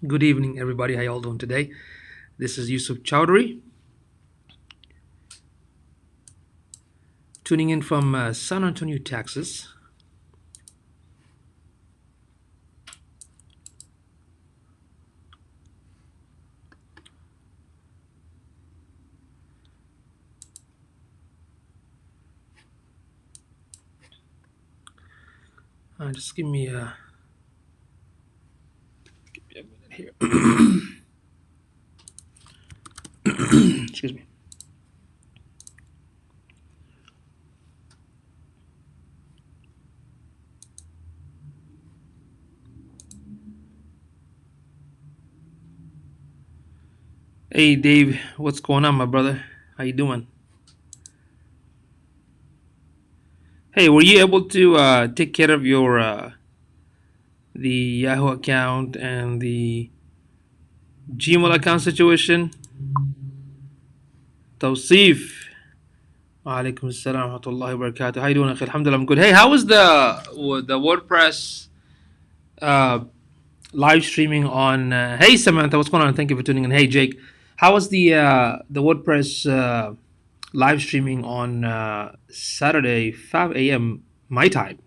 Good evening, everybody. How y'all doing today? This is Yusuf Chowdhury, tuning in from San Antonio, Texas. Just give me a minute here. Excuse me. Hey, Dave. What's going on, my brother? How you doing? Hey, were you able to take care of your the Yahoo account and the Gmail account situation? Tawsif. Alaikum assalam wa rahmatullahi wa barakatuh. How you doing, Akhi? Alhamdulillah, I'm good. Hey, how was the WordPress uh, live streaming on? Hey, Samantha, what's going on? Thank you for tuning in. Hey, Jake, how was the WordPress live streaming on Saturday, 5 a.m. my time?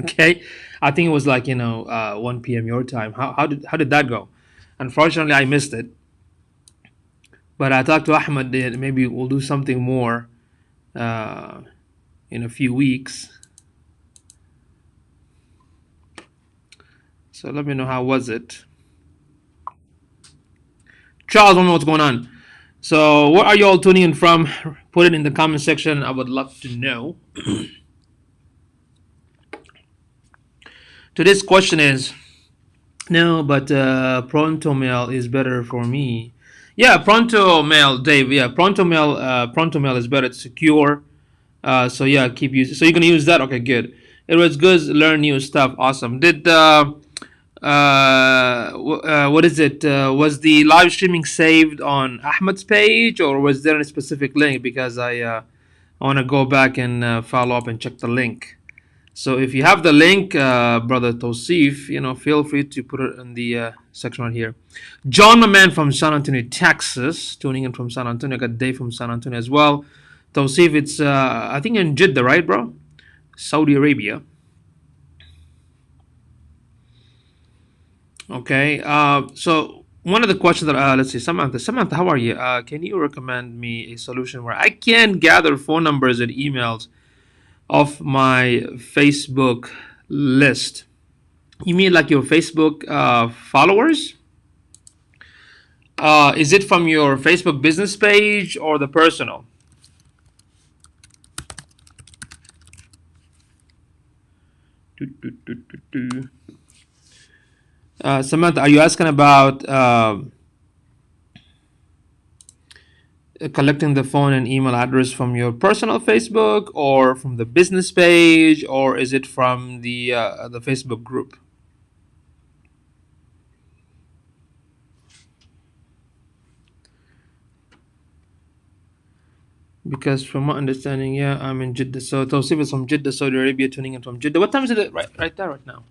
Okay, I think it was like 1 p.m. your time. How did that go? Unfortunately, I missed it, but I talked to Ahmed that maybe we'll do something more uh, in a few weeks. So let me know how was it. Charles, I don't know what's going on. So, where are you all tuning in from? Put it in the comment section. I would love to know. Today's question is no, but Pronto Mail is better for me. Yeah, Pronto Mail, Dave. Yeah, Pronto Mail is better. It's secure. So yeah, keep using. So you're gonna use that? Okay, good. It was good. Learn new stuff. Awesome. What is it? Was the live streaming saved on Ahmed's page, or was there a specific link? Because I want to go back and follow up and check the link. So if you have the link, brother Tosif, feel free to put it in the section right here. John, my man from San Antonio, Texas, tuning in from San Antonio. I got Dave from San Antonio as well. Tosif, it's I think in Jeddah, right, bro? Saudi Arabia. Okay. So one of the questions that let's see, Samantha, how are you? Can you recommend me a solution where I can gather phone numbers and emails of my Facebook list? You mean like your Facebook followers? Is it from your Facebook business page or the personal? Samantha, are you asking about collecting the phone and email address from your personal Facebook or from the business page, or is it from the Facebook group? Because from my understanding, yeah, I'm in Jeddah. So Tawsif is from Jeddah, Saudi Arabia, tuning in from Jeddah. What time is it right there right now?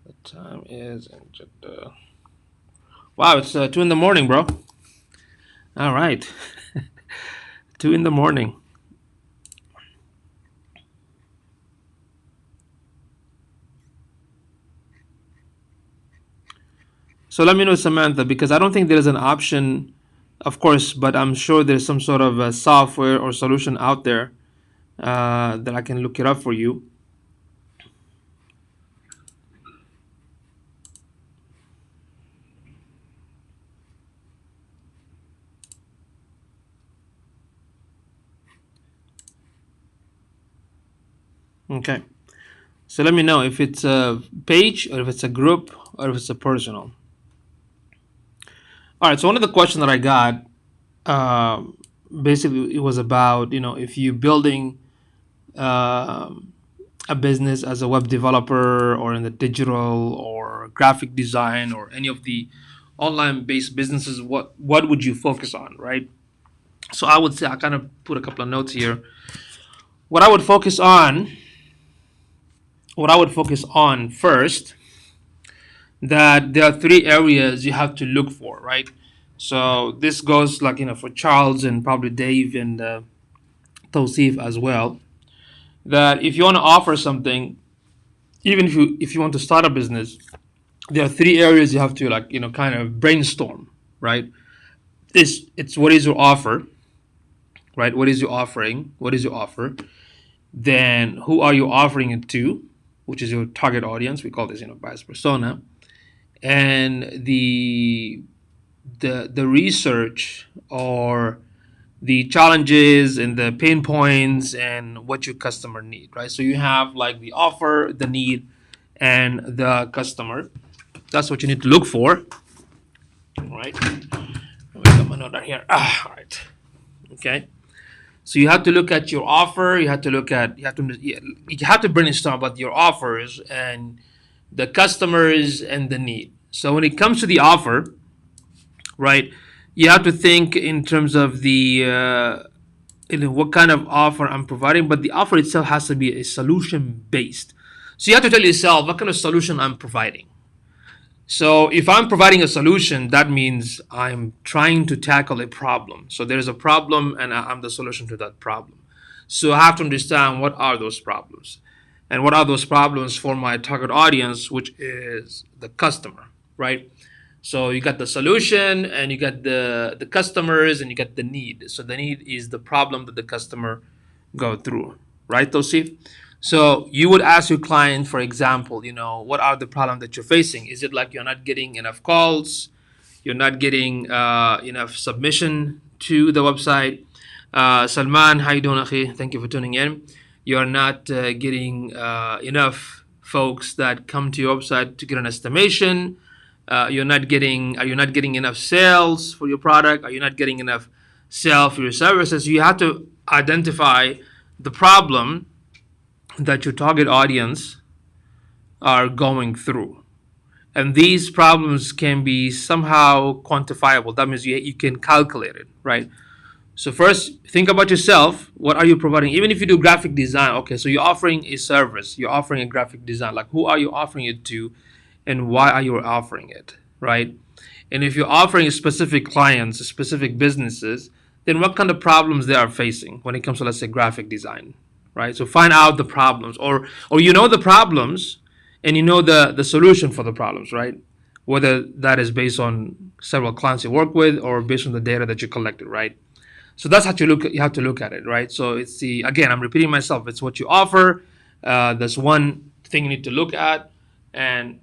The time is in Jeddah. Wow, it's 2 in the morning, bro. All right. 2 in the morning. So let me know, Samantha, because I don't think there's an option, of course, but I'm sure there's some sort of software or solution out there that I can look it up for you. Okay. So let me know if it's a page or if it's a group or if it's a personal. All right. So one of the questions that I got, uh, basically, it was about if you're building um a business as a web developer or in the digital or graphic design or any of the online based businesses, what would you focus on, right? So I would say, I kind of put a couple of notes here. What I would focus on, what I would focus on first that there are three areas you have to look for, right? So this goes like for Charles and probably Dave and Tosif as well. That if you want to offer something, even if you want to start a business, there are three areas you have to kind of brainstorm, right? It's what is your offer, right? What is your offering? What is your offer? Then who are you offering it to, which is your target audience? We call this buyer's persona, and the research or the challenges and the pain points and what your customer need, right? So you have like the offer, the need, and the customer. That's what you need to look for, right? Let me get my note right here. All right. Okay. So you have to look at your offer. You have to brainstorm about your offers and the customers and the need. So when it comes to the offer, right, you have to think in terms of the what kind of offer I'm providing, but the offer itself has to be a solution based. So you have to tell yourself what kind of solution I'm providing. So if I'm providing a solution, that means I'm trying to tackle a problem. So there's a problem and I'm the solution to that problem. So I have to understand what are those problems and what are those problems for my target audience, which is the customer, right? So you got the solution and you got the customers and you got the need. So the need is the problem that the customer go through, right, Tosif? So you would ask your client, for example, what are the problems that you're facing? Is it like you're not getting enough calls? You're not getting enough submission to the website? Salman, how you doing, Akhi? Thank you for tuning in. You're not getting enough folks that come to your website to get an estimation. Are you not getting enough sales for your product? Are you not getting enough sale for your services? You have to identify the problem that your target audience are going through. And these problems can be somehow quantifiable. That means you can calculate it, right? So first, think about yourself. What are you providing? Even if you do graphic design, okay, so you're offering a service, you're offering a graphic design. Like, who are you offering it to, and why are you offering it, right? And if you're offering specific clients, specific businesses, then what kind of problems they are facing when it comes to, let's say, graphic design, right? So find out the problems, or the problems, and the solution for the problems, right? Whether that is based on several clients you work with or based on the data that you collected, right? So that's how you have to look at it, right? So it's again, I'm repeating myself. It's what you offer. That's one thing you need to look at, and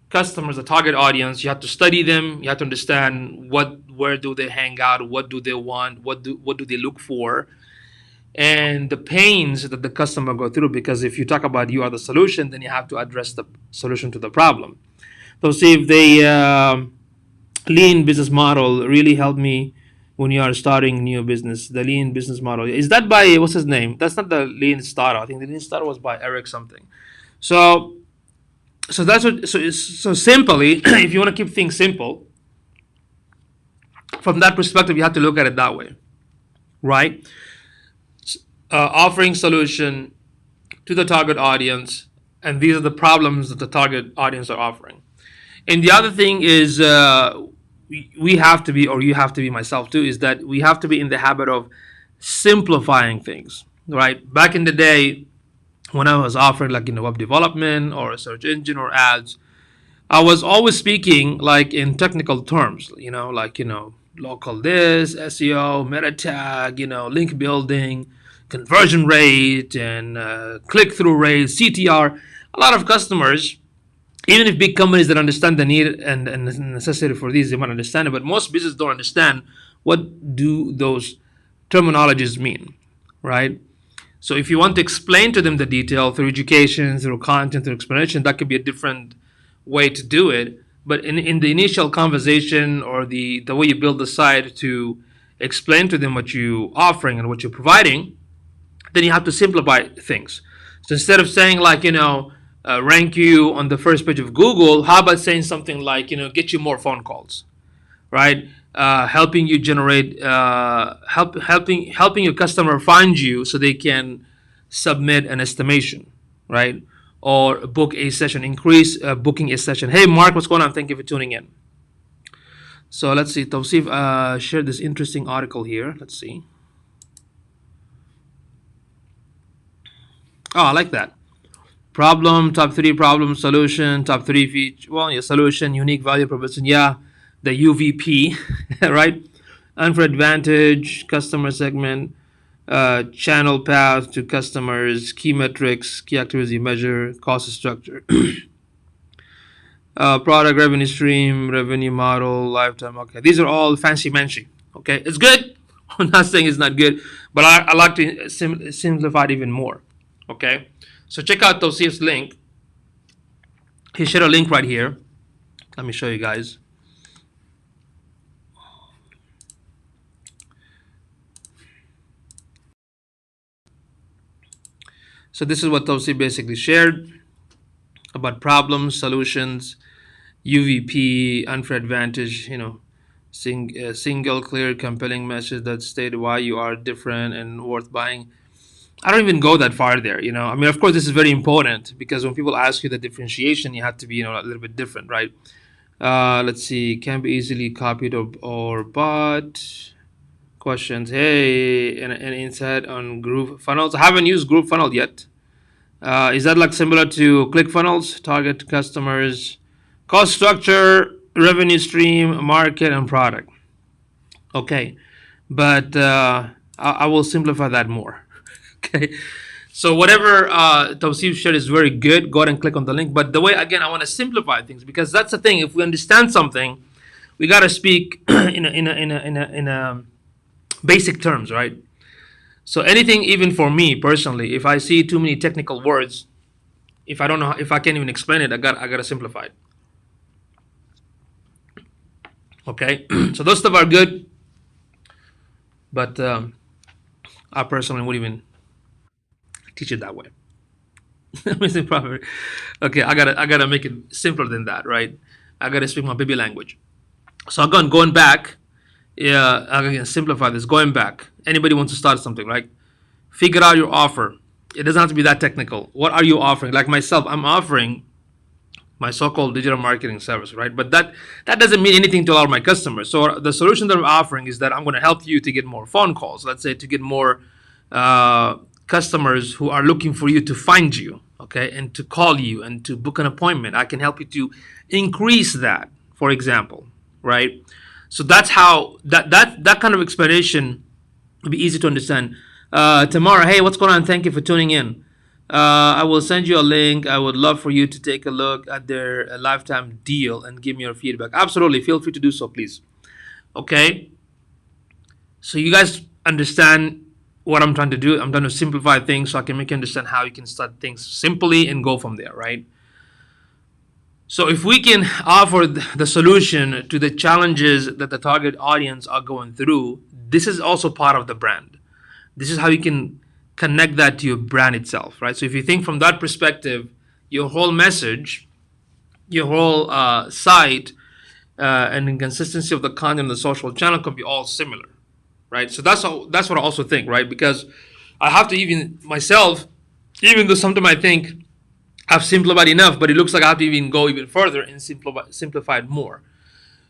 customers, the target audience, you have to study them. You have to understand where do they hang out, what do they want, what do they look for, and the pains that the customer go through. Because if you talk about you are the solution, then you have to address the solution to the problem. So see if the lean business model really helped me when you are starting new business. The lean business model, is that by what's his name? That's not the lean starter. I think the lean starter was by Eric something. So that's what. So simply, if you want to keep things simple, from that perspective, you have to look at it that way, right? Offering solution to the target audience, and these are the problems that the target audience are offering. And the other thing is, we have to be, or you have to be, myself too, is that we have to be in the habit of simplifying things, right? Back in the day, when I was offering like web development or a search engine or ads, I was always speaking like in technical terms, local this, SEO, meta tag, link building, conversion rate, and click through rate, CTR. A lot of customers, even if big companies that understand the need and necessity for these, they might understand it, but most businesses don't understand what do those terminologies mean, right? So if you want to explain to them the detail through education, through content, through explanation, that could be a different way to do it. But in the initial conversation or the way you build the site to explain to them what you're offering and what you're providing, then you have to simplify things. So instead of saying like, rank you on the first page of Google, how about saying something like, get you more phone calls, right? Helping you generate, helping your customer find you so they can submit an estimation, right? or book a session. Increase booking a session. Hey, Mark, what's going on? Thank you for tuning in. So let's see. Tawsif shared this interesting article here. Let's see. Oh, I like that. Problem, top 3 problem, solution, top 3 feature. Well, yeah, solution, unique value proposition. Yeah, the UVP, right? Unfair advantage, customer segment, channel path to customers, key metrics, key activities you measure, cost structure, product revenue stream, revenue model, lifetime. Okay, these are all fancy manchy. Okay, it's good. I'm not saying it's not good, but I like to simplify it even more. Okay, so check out Tawsif's link. He shared a link right here. Let me show you guys. So this is what Tawsif basically shared about problems, solutions, UVP, unfair advantage, single, clear, compelling message that state why you are different and worth buying. I don't even go that far there. I mean, of course, this is very important because when people ask you the differentiation, you have to be, a little bit different, right? Let's see, can be easily copied or bought. Questions. Hey, an insight on GrooveFunnels. I haven't used GrooveFunnels yet. Is that like similar to ClickFunnels? Target customers, cost structure, revenue stream, market, and product. Okay, but I will simplify that more. Okay, so whatever Tawsif shared is very good. Go ahead and click on the link. But the way, again, I want to simplify things because that's the thing. If we understand something, we got to speak in a basic terms, right? So anything, even for me personally, if I see too many technical words, if I don't know, if I can't even explain it, I gotta simplify it. Okay, so those stuff are good, but I personally wouldn't even teach it that way. Okay, I gotta make it simpler than that, right? I gotta speak my baby language. So again, going back, yeah, I can simplify this. Going back, anybody wants to start something, right? Figure out your offer. It doesn't have to be that technical. What are you offering? Like myself, I'm offering my so-called digital marketing service, right? But that doesn't mean anything to a lot of my customers. So the solution that I'm offering is that I'm going to help you to get more phone calls. Let's say to get more customers who are looking for you to find you, okay, and to call you and to book an appointment. I can help you to increase that, for example, right? So that's how that kind of explanation would be easy to understand. Tamara, hey, what's going on? Thank you for tuning in. I will send you a link. I would love for you to take a look at their lifetime deal and give me your feedback. Absolutely, feel free to do so, please. Okay. So you guys understand what I'm trying to do? I'm trying to simplify things so I can make you understand how you can start things simply and go from there, right? So if we can offer the solution to the challenges that the target audience are going through, this is also part of the brand. This is how you can connect that to your brand itself, right? So if you think from that perspective, your whole message, your whole site, and the consistency of the content on the social channel can be all similar, right? So that's what I also think, right? Because I have to even myself, even though sometimes I think I've simplified enough, but it looks like I have to even go even further and simplify it more.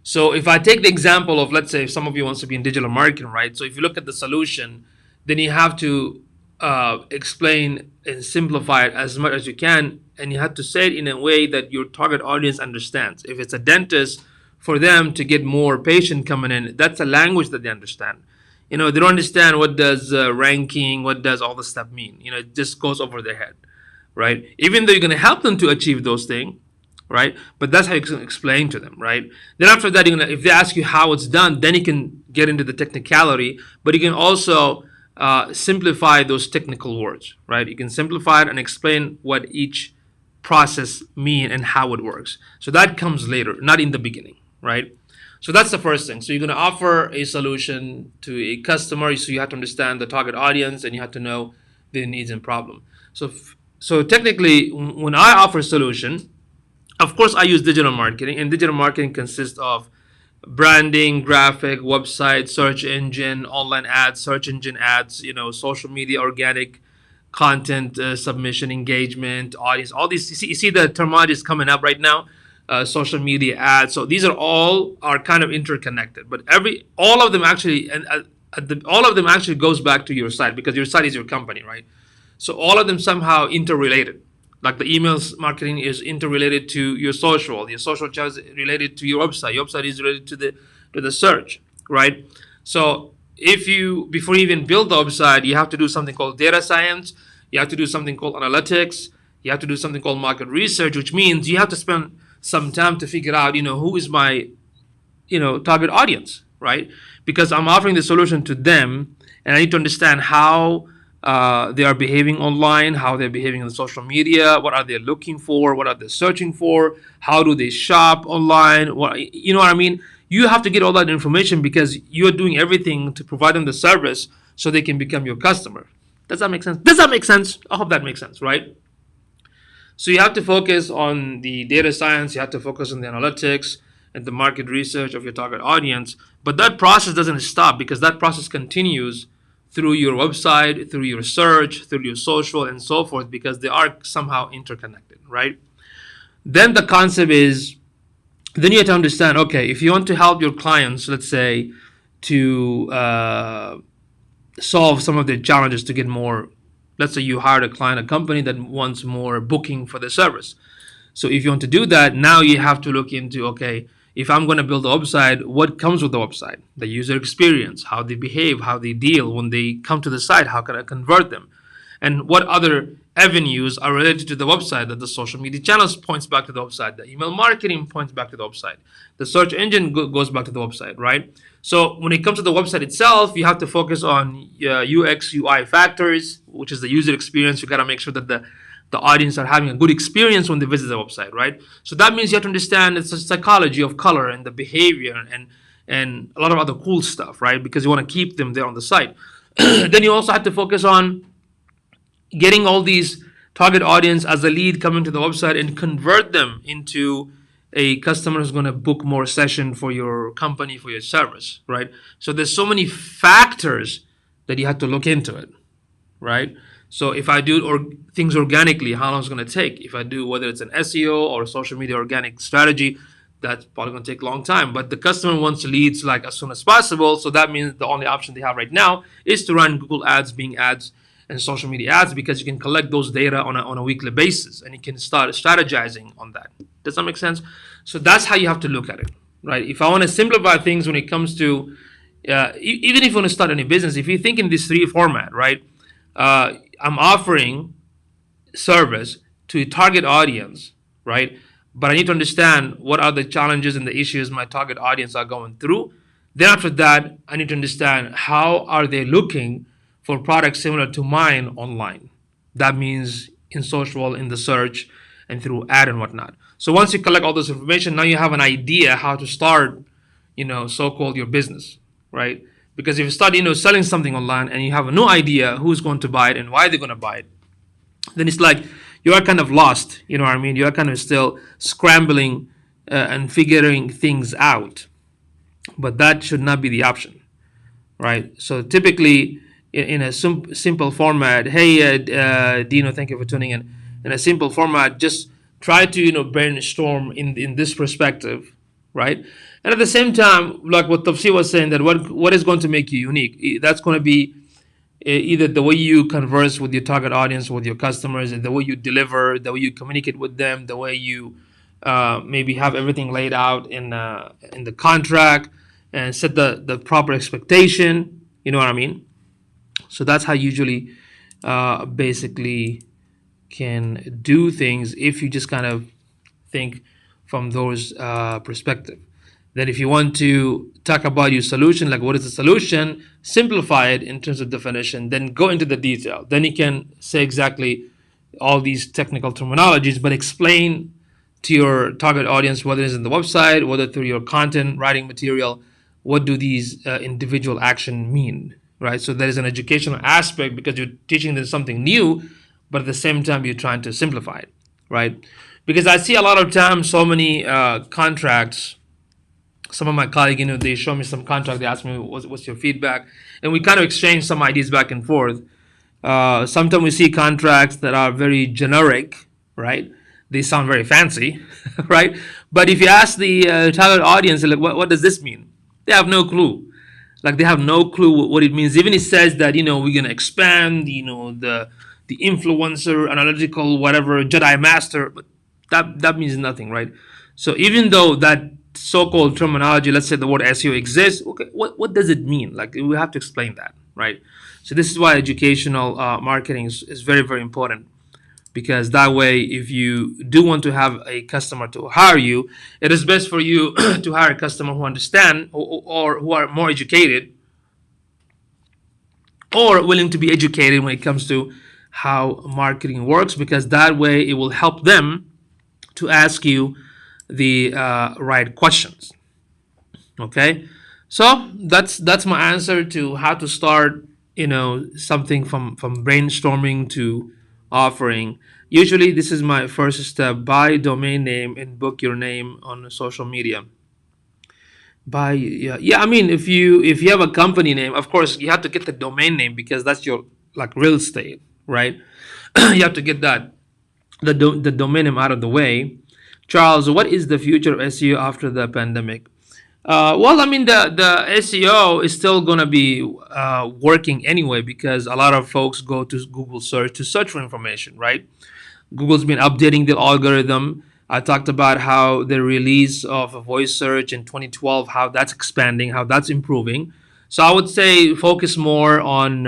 So if I take the example of, let's say, some of you wants to be in digital marketing, right? So if you look at the solution, then you have to explain and simplify it as much as you can, and you have to say it in a way that your target audience understands. If it's a dentist, for them to get more patient coming in, that's a language that they understand. They don't understand what does ranking, what does all this stuff mean. It just goes over their head, right? Even though you're going to help them to achieve those things, right? But that's how you can explain to them, right? Then after that, if they ask you how it's done, then you can get into the technicality, but you can also simplify those technical words, right? You can simplify it and explain what each process mean and how it works. So that comes later, not in the beginning, right? So that's the first thing. So you're going to offer a solution to a customer, so you have to understand the target audience and you have to know their needs and problem. So technically, when I offer a solution, of course, I use digital marketing, and digital marketing consists of branding, graphic, website, search engine, online ads, search engine ads, social media, organic, content submission, engagement, audience, all these. You see the terminology is coming up right now. Social media ads. So these are kind of interconnected, but all of them actually all of them actually goes back to your site, because your site is your company, right? So all of them somehow interrelated. Like the emails marketing is interrelated to your social. Your social channel is related to your website. Your website is related to the search, right? So if you before you even build the website, you have to do something called data science. You have to do something called analytics. You have to do something called market research, which means you have to spend some time to figure out, who is my, target audience, right? Because I'm offering the solution to them, and I need to understand how they are behaving online, how they're behaving on social media, what are they looking for, what are they searching for, how do they shop online, you know what I mean? You have to get all that information, because you're doing everything to provide them the service so they can become your customer. Does that make sense? Does that make sense? I hope that makes sense, right? So you have to focus on the data science, you have to focus on the analytics and the market research of your target audience. But that process doesn't stop, because that process continues through your website, through your search, through your social, and so forth, because they are somehow interconnected, right? Then the concept is, then you have to understand, okay, if you want to help your clients, let's say, to solve some of their challenges to get more. Let's say you hired a client, a company that wants more booking for the service. So if you want to do that, now you have to look into, okay, if I'm going to build a website, what comes with the website? The user experience, how they behave, how they deal when they come to the site, how can I convert them? And what other avenues are related to the website? That the social media channels points back to the website, the email marketing points back to the website, the search engine goes back to the website, right? So when it comes to the website itself, you have to focus on UX, UI factors, which is the user experience. You got to make sure that the audience are having a good experience when they visit the website, right? So that means you have to understand the psychology of color and the behavior and a lot of other cool stuff, right? Because you want to keep them there on the site. Then you also have to focus on getting all these target audience as a lead coming to the website and convert them into a customer who's going to book more session for your company, for your service, right? So there's so many factors that you have to look into it, right? So if I do things organically, how long is it going to take? If I do, whether it's an SEO or a social media organic strategy, that's probably going to take a long time. But the customer wants leads like as soon as possible. So that means the only option they have right now is to run Google ads, Bing ads, and social media ads, because you can collect those data on a weekly basis, and you can start strategizing on that. Does that make sense? So that's how you have to look at it, right? If I want to simplify things when it comes to, even if you want to start any business, if you think in this three format, right? I'm offering service to a target audience, right? But I need to understand what are the challenges and the issues my target audience are going through. Then after that, I need to understand how are they looking for products similar to mine online. That means in social, in the search, and through ad and whatnot. So once you collect all this information, now you have an idea how to start, so-called your business, right? Because if you start, selling something online and you have no idea who's going to buy it and why they're going to buy it, then it's like you are kind of lost. You know what I mean? You are kind of still scrambling and figuring things out. But that should not be the option, right? So typically, in a simple format, hey, Dino, thank you for tuning in. In a simple format, just try to brainstorm in this perspective, right? And at the same time, like what Tafsir was saying, that what is going to make you unique? That's going to be either the way you converse with your target audience, with your customers, the way you deliver, the way you communicate with them, the way you maybe have everything laid out in the contract and set the proper expectation. You know what I mean? So that's how you usually basically can do things if you just kind of think from those perspective. Then if you want to talk about your solution, like what is the solution, simplify it in terms of definition, then go into the detail. Then you can say exactly all these technical terminologies, but explain to your target audience, whether it's in the website, whether through your content writing material, what do these individual action mean, right? So there is an educational aspect because you're teaching them something new, but at the same time, you're trying to simplify it, right? Because I see a lot of times so many contracts. Some of my colleagues, they show me some contract. They ask me, what's your feedback? And we kind of exchange some ideas back and forth. Sometimes we see contracts that are very generic, right? They sound very fancy, right? But if you ask the target audience, like, what does this mean? They have no clue. Like they have no clue what it means. Even it says that we're gonna expand, the influencer, analytical, whatever, Jedi Master, but that means nothing, right? So even though that so-called terminology, let's say the word SEO exists, okay, what does it mean? Like we have to explain that, right? So this is why educational marketing is very very important, because that way if you do want to have a customer to hire you, it is best for you to hire a customer who understand, or who are more educated or willing to be educated when it comes to how marketing works, because that way it will help them to ask you the right questions. Okay, so that's my answer to how to start something from brainstorming to offering. Usually this is my first step: buy domain name and book your name on social media. Buy, yeah, I mean, if you have a company name, of course you have to get the domain name, because that's your, like, real estate, right? You have to get the domain name out of the way. Charles, what is the future of SEO after the pandemic? Well, I mean, the SEO is still gonna be working anyway, because a lot of folks go to Google search to search for information, right? Google's been updating the algorithm. I talked about how the release of a voice search in 2012, how that's expanding, how that's improving. So I would say focus more on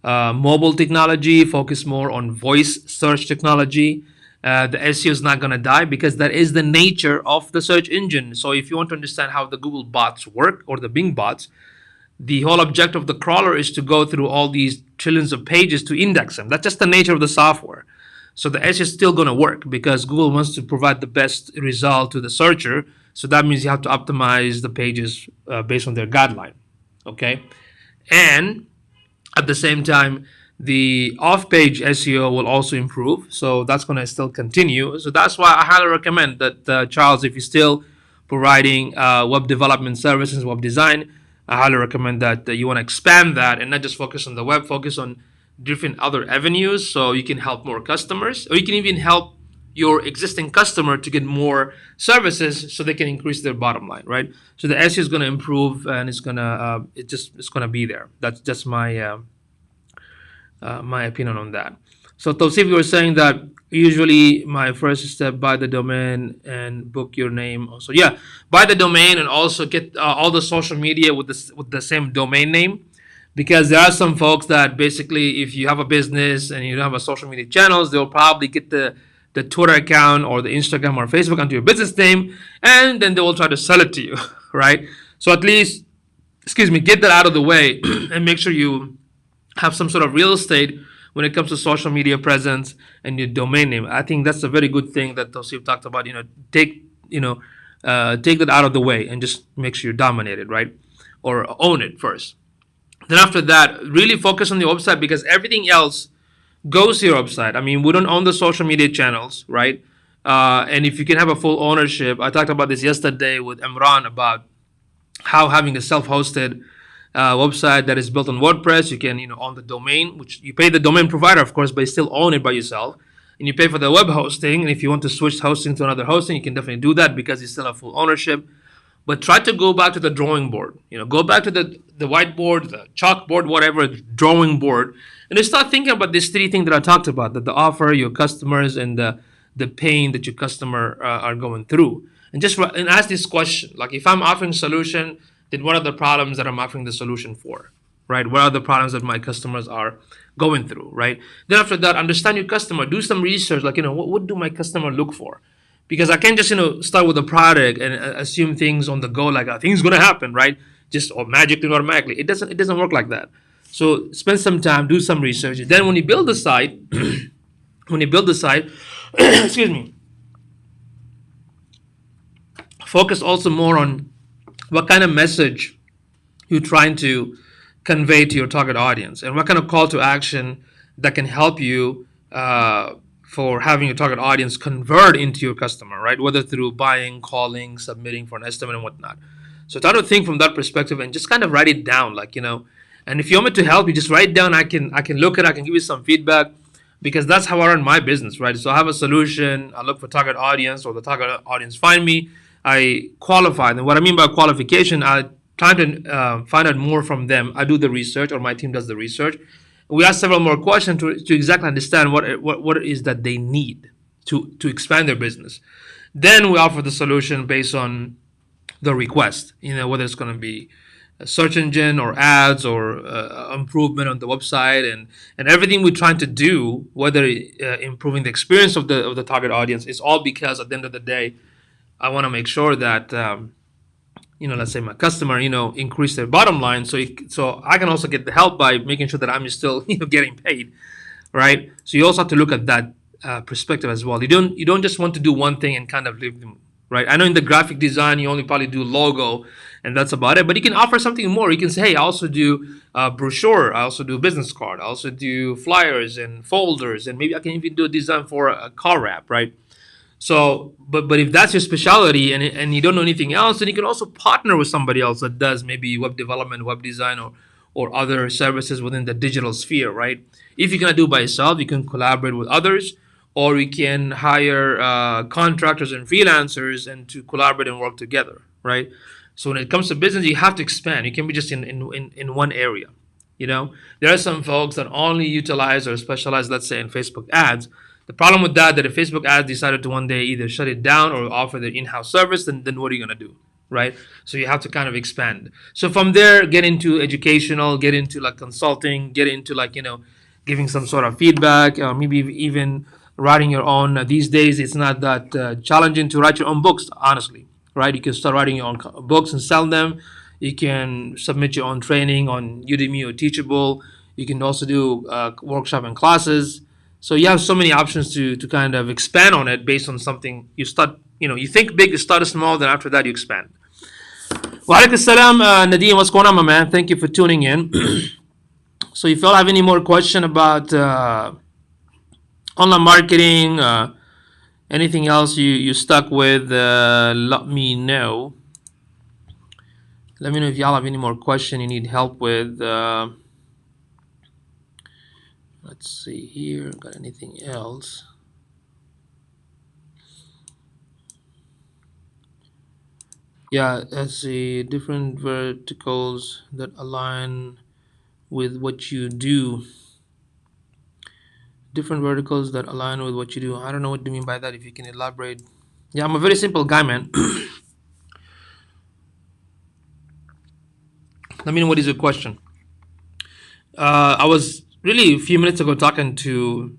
mobile technology, focus more on voice search technology. The SEO is not going to die, because that is the nature of the search engine. So if you want to understand how the Google bots work, or the Bing bots, the whole objective of the crawler is to go through all these trillions of pages to index them. That's just the nature of the software. So the SEO is still going to work, because Google wants to provide the best result to the searcher. So that means you have to optimize the pages based on their guideline. Okay. And at the same time, the off-page SEO will also improve. So that's going to still continue. So that's why I highly recommend that, Charles, if you're still providing web development services, web design, I highly recommend that you want to expand that and not just focus on the web, focus on different other avenues, so you can help more customers, or you can even help your existing customer to get more services so they can increase their bottom line, right? So the SEO is going to improve, and it's going to be there. That's just my opinion on that. So Tawsif, you were saying that usually my first step, buy the domain and book your name. Also, yeah, buy the domain and also get all the social media with the same domain name, because there are some folks that basically, if you have a business and you don't have a social media channels, they'll probably get the Twitter account or the Instagram or Facebook onto your business name, and then they will try to sell it to you, right? So at least, excuse me, get that out of the way and make sure you have some sort of real estate when it comes to social media presence and your domain name. I think that's a very good thing that Tosif talked about. Take that out of the way and just make sure you're dominated, right? Or own it first. Then after that, really focus on the website, because everything else goes to your website. I mean, we don't own the social media channels, right? And if you can have a full ownership, I talked about this yesterday with Imran about how having a self-hosted website that is built on WordPress, you can own the domain, which you pay the domain provider, of course, but you still own it by yourself. And you pay for the web hosting. And if you want to switch hosting to another hosting, you can definitely do that, because you still have full ownership. But try to go back to the drawing board. Go back to the whiteboard, the chalkboard, whatever, the drawing board, and just start thinking about these three things that I talked about: that the offer, your customers, and the pain that your customer are going through. And just and ask this question: like, if I'm offering a solution, then what are the problems that I'm offering the solution for? Right? What are the problems that my customers are going through? Right? Then after that, understand your customer. Do some research. Like, what do my customer look for? Because I can't just start with a product and assume things on the go, like things gonna happen, right? Just magically, automatically. It doesn't work like that. So spend some time, do some research. Then when you build the site, excuse me, focus also more on what kind of message you're trying to convey to your target audience, and what kind of call to action that can help you for having your target audience convert into your customer, right? Whether through buying, calling, submitting for an estimate, and whatnot. So try to think from that perspective and just kind of write it down. Like, And if you want me to help, you just write down. I can look at it. I can give you some feedback, because that's how I run my business, right? So I have a solution. I look for target audience, or the target audience find me. I qualify them. What I mean by qualification, I try to find out more from them. I do the research, or my team does the research. We ask several more questions to exactly understand what it is that they need to expand their business. Then we offer the solution based on the request. Whether it's going to be a search engine or ads or improvement on the website, and everything we're trying to do, whether improving the experience of the target audience, is all because at the end of the day, I want to make sure that let's say my customer, increase their bottom line, so I can also get the help by making sure that I'm still getting paid, right? So you also have to look at that perspective as well. You don't just want to do one thing and kind of leave them, right? I know in the graphic design you only probably do logo and that's about it, but you can offer something more. You can say, hey, I also do brochure, I also do business card, I also do flyers and folders, and maybe I can even do a design for a car wrap, right? So, but if that's your specialty and you don't know anything else, then you can also partner with somebody else that does maybe web development, web design, or other services within the digital sphere, right? If you cannot do it by yourself, you can collaborate with others, or you can hire contractors and freelancers and to collaborate and work together, right? So when it comes to business, you have to expand. You can't be just in one area. There are some folks that only utilize or specialize, let's say, in Facebook ads. The problem with that if Facebook ads decided to one day either shut it down or offer their in-house service, then what are you going to do, right? So you have to kind of expand. So from there, get into educational, get into like consulting, get into like, giving some sort of feedback, maybe even writing your own. These days, it's not that challenging to write your own books, honestly, right? You can start writing your own books and sell them. You can submit your own training on Udemy or Teachable. You can also do workshop and classes. So you have so many options to kind of expand on it based on something you start. You think big, you start small, then after that you expand. Wa alaikum salam, Nadeem. What's going on, my man? Thank you for tuning in. So if y'all have any more question about online marketing, anything else you stuck with, let me know. Let me know if y'all have any more question you need help with. Let's see here. Got anything else? Yeah, let's see. Different verticals that align with what you do. Different verticals that align with what you do. I don't know what you mean by that. If you can elaborate. Yeah, I'm a very simple guy, man. Let me know what is your question. I was really a few minutes ago talking to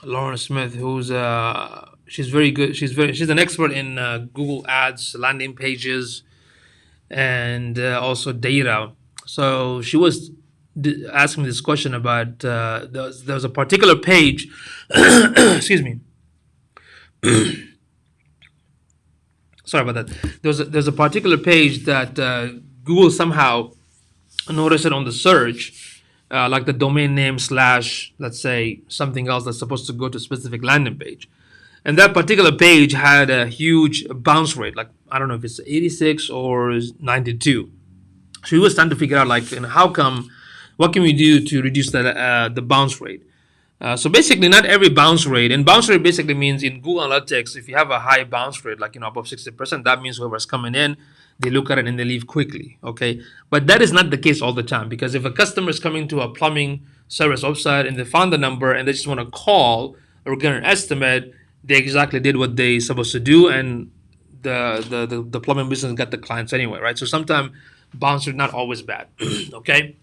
Lauren Smith, who's she's very good. She's an expert in Google Ads, landing pages, and also data. So she was asking me this question about there was a particular page. Excuse me. Sorry about that. There's a particular page that Google somehow noticed it on the search. Like the domain name / let's say something else that's supposed to go to a specific landing page. And that particular page had a huge bounce rate, like I don't know if it's 86 or 92. So we was trying to figure out like, how come, what can we do to reduce the bounce rate? So basically, not every bounce rate, and bounce rate basically means in Google Analytics, if you have a high bounce rate, like above 60%, that means whoever's coming in, they look at it and they leave quickly. Okay, but that is not the case all the time, because if a customer is coming to a plumbing service website and they found the number and they just want to call or get an estimate, they exactly did what they supposed to do, and the plumbing business got the clients anyway, right? So sometimes bounce rate not always bad. Okay.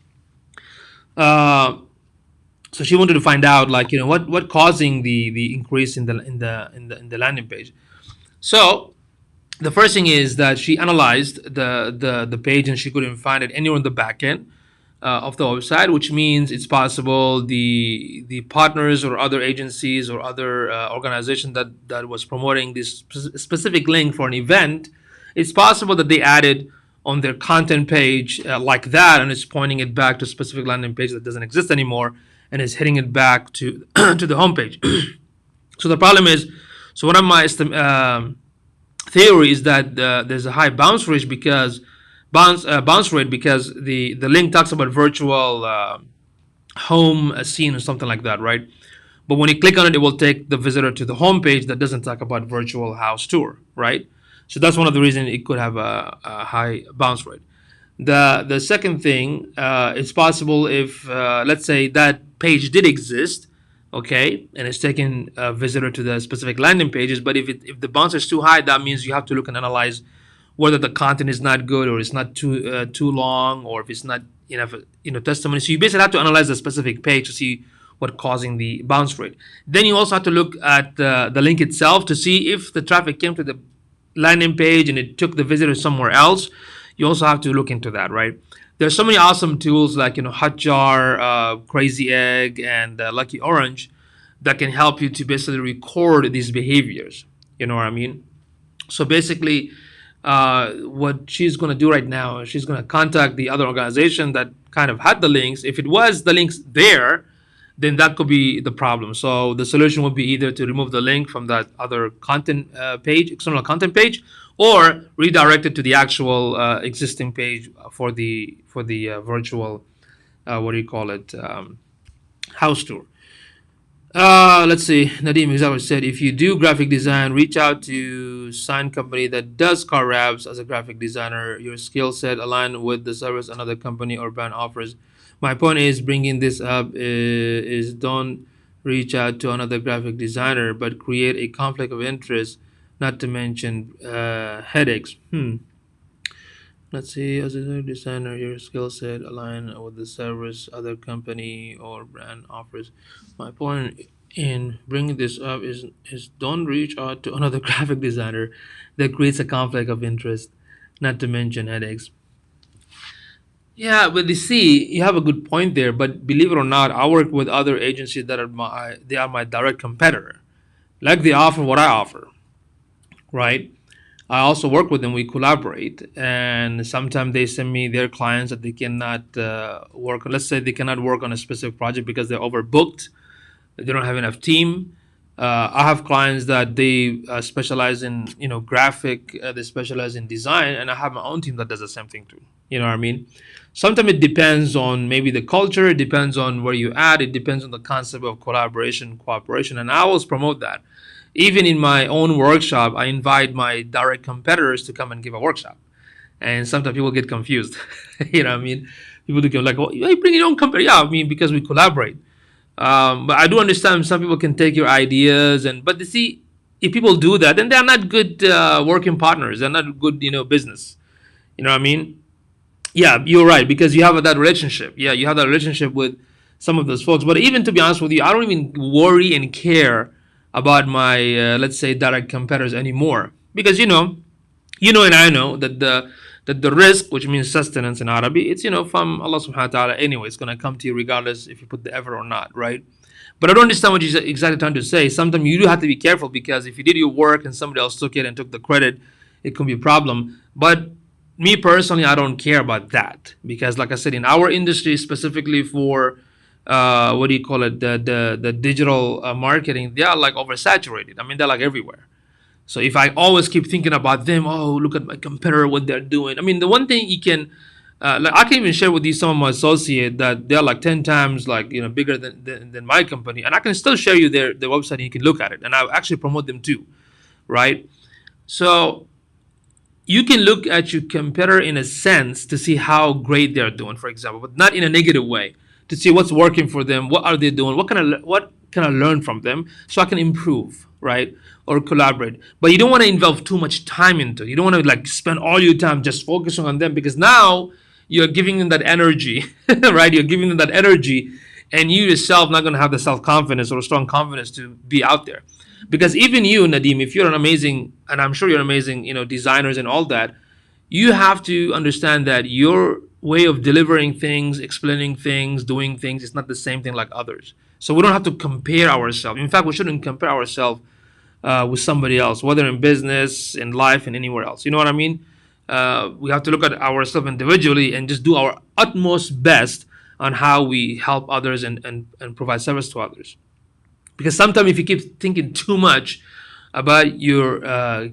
So she wanted to find out, like, what causing the increase in the landing page. So the first thing is that she analyzed the page and she couldn't find it anywhere in the back end of the website, which means it's possible the partners or other agencies or other organization that was promoting this specific link for an event, it's possible that they added on their content page like that, and it's pointing it back to a specific landing page that doesn't exist anymore, and is hitting it back to to the homepage. So the problem is, so one of my theory is that there's a high bounce rate because bounce rate, because the link talks about virtual home scene or something like that, right? But when you click on it, it will take the visitor to the home page that doesn't talk about virtual house tour, right? So that's one of the reasons it could have a high bounce rate. The second thing, it's possible if let's say that page did exist, okay, and it's taking a visitor to the specific landing pages, but if the bounce is too high, that means you have to look and analyze whether the content is not good, or it's not too long, or if it's not enough testimony. So you basically have to analyze the specific page to see what causing the bounce rate. Then you also have to look at the link itself to see if the traffic came to the landing page and it took the visitor somewhere else. You also have to look into that, right? There's so many awesome tools like Hotjar, Crazy Egg, and Lucky Orange that can help you to basically record these behaviors. You know what I mean? So basically, what she's going to do right now is she's going to contact the other organization that kind of had the links. If it was the links there, then that could be the problem. So the solution would be either to remove the link from that other content page, external content page, or redirect it to the actual existing page for the virtual what do you call it, house tour. Let's see. Nadim Exactly said, if you do graphic design, reach out to sign company that does car wraps as a graphic designer. Your skill set align with the service another company or brand offers. My point is bringing this up is don't reach out to another graphic designer, but create a conflict of interest, not to mention headaches. Let's see, as a designer, your skill set align with the service other company or brand offers. My point in bringing this up is don't reach out to another graphic designer that creates a conflict of interest, not to mention headaches. Yeah, but you see, you have a good point there. But believe it or not, I work with other agencies that are my direct competitor. Like they offer what I offer, right? I also work with them. We collaborate, and sometimes they send me their clients that they cannot work. Let's say they cannot work on a specific project because they're overbooked. They don't have enough team. I have clients that they specialize in graphic. They specialize in design, and I have my own team that does the same thing too. You know what I mean? Sometimes it depends on maybe the culture. It depends on where you at. It depends on the concept of collaboration, cooperation, and I always promote that. Even in my own workshop, I invite my direct competitors to come and give a workshop. And sometimes people get confused. You know what I mean? People do get like, well, you bring your own company. Yeah, I mean, because we collaborate. But I do understand some people can take your ideas, but you see, if people do that, then they're not good working partners. They're not good, business. You know what I mean? Yeah, you're right, because you have that relationship. Yeah, you have that relationship with some of those folks. But even to be honest with you, I don't even worry and care about my let's say direct competitors anymore, because and I know that the risk, which means sustenance in Arabic, it's from Allah subhanahu wa ta'ala anyway. It's going to come to you regardless if you put the effort or not, right? But I don't understand what you're exactly trying to say. Sometimes you do have to be careful, because if you did your work and somebody else took it and took the credit, it could be a problem. But me personally, I don't care about that, because like I said, in our industry, specifically for what do you call it, the digital marketing, they are like oversaturated. I mean, they're like everywhere. So if I always keep thinking about them, oh, look at my competitor, what they're doing. I mean, the one thing you can, like I can even share with you some of my associates that they're like 10 times like bigger than my company, and I can still share you their website and you can look at it, and I actually promote them too, right? So you can look at your competitor in a sense to see how great they're doing, for example, but not in a negative way. To see what's working for them, what are they doing, what can I learn from them, so I can improve, right, or collaborate. But you don't want to involve too much time into it. You don't want to like spend all your time just focusing on them, because now you're giving them that energy, right? You're giving them that energy, and you yourself not going to have the self-confidence or strong confidence to be out there. Because even you, Nadim, if you're an amazing, and I'm sure you're amazing, designers and all that, you have to understand that your way of delivering things, explaining things, doing things is not the same thing like others. So we don't have to compare ourselves. In fact, we shouldn't compare ourselves with somebody else, whether in business, in life, and anywhere else. You know what I mean? We have to look at ourselves individually and just do our utmost best on how we help others and provide service to others. Because sometimes if you keep thinking too much about your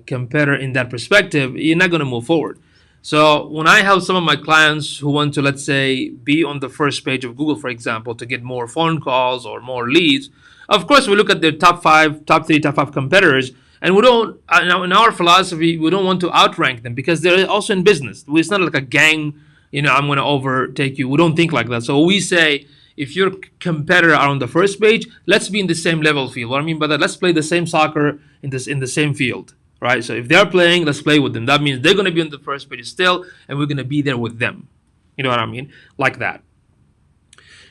competitor in that perspective, you're not going to move forward. So when I help some of my clients who want to, let's say, be on the first page of Google, for example, to get more phone calls or more leads, of course we look at their top five, top three, top five competitors, and we don't. In our philosophy, we don't want to outrank them because they're also in business. It's not like a gang. I'm going to overtake you. We don't think like that. So we say, if your competitor are on the first page, let's be in the same level field. What I mean by that, let's play the same soccer in the same field, right? So if they're playing, let's play with them. That means they're going to be on the first page still, and we're going to be there with them. You know what I mean? Like that.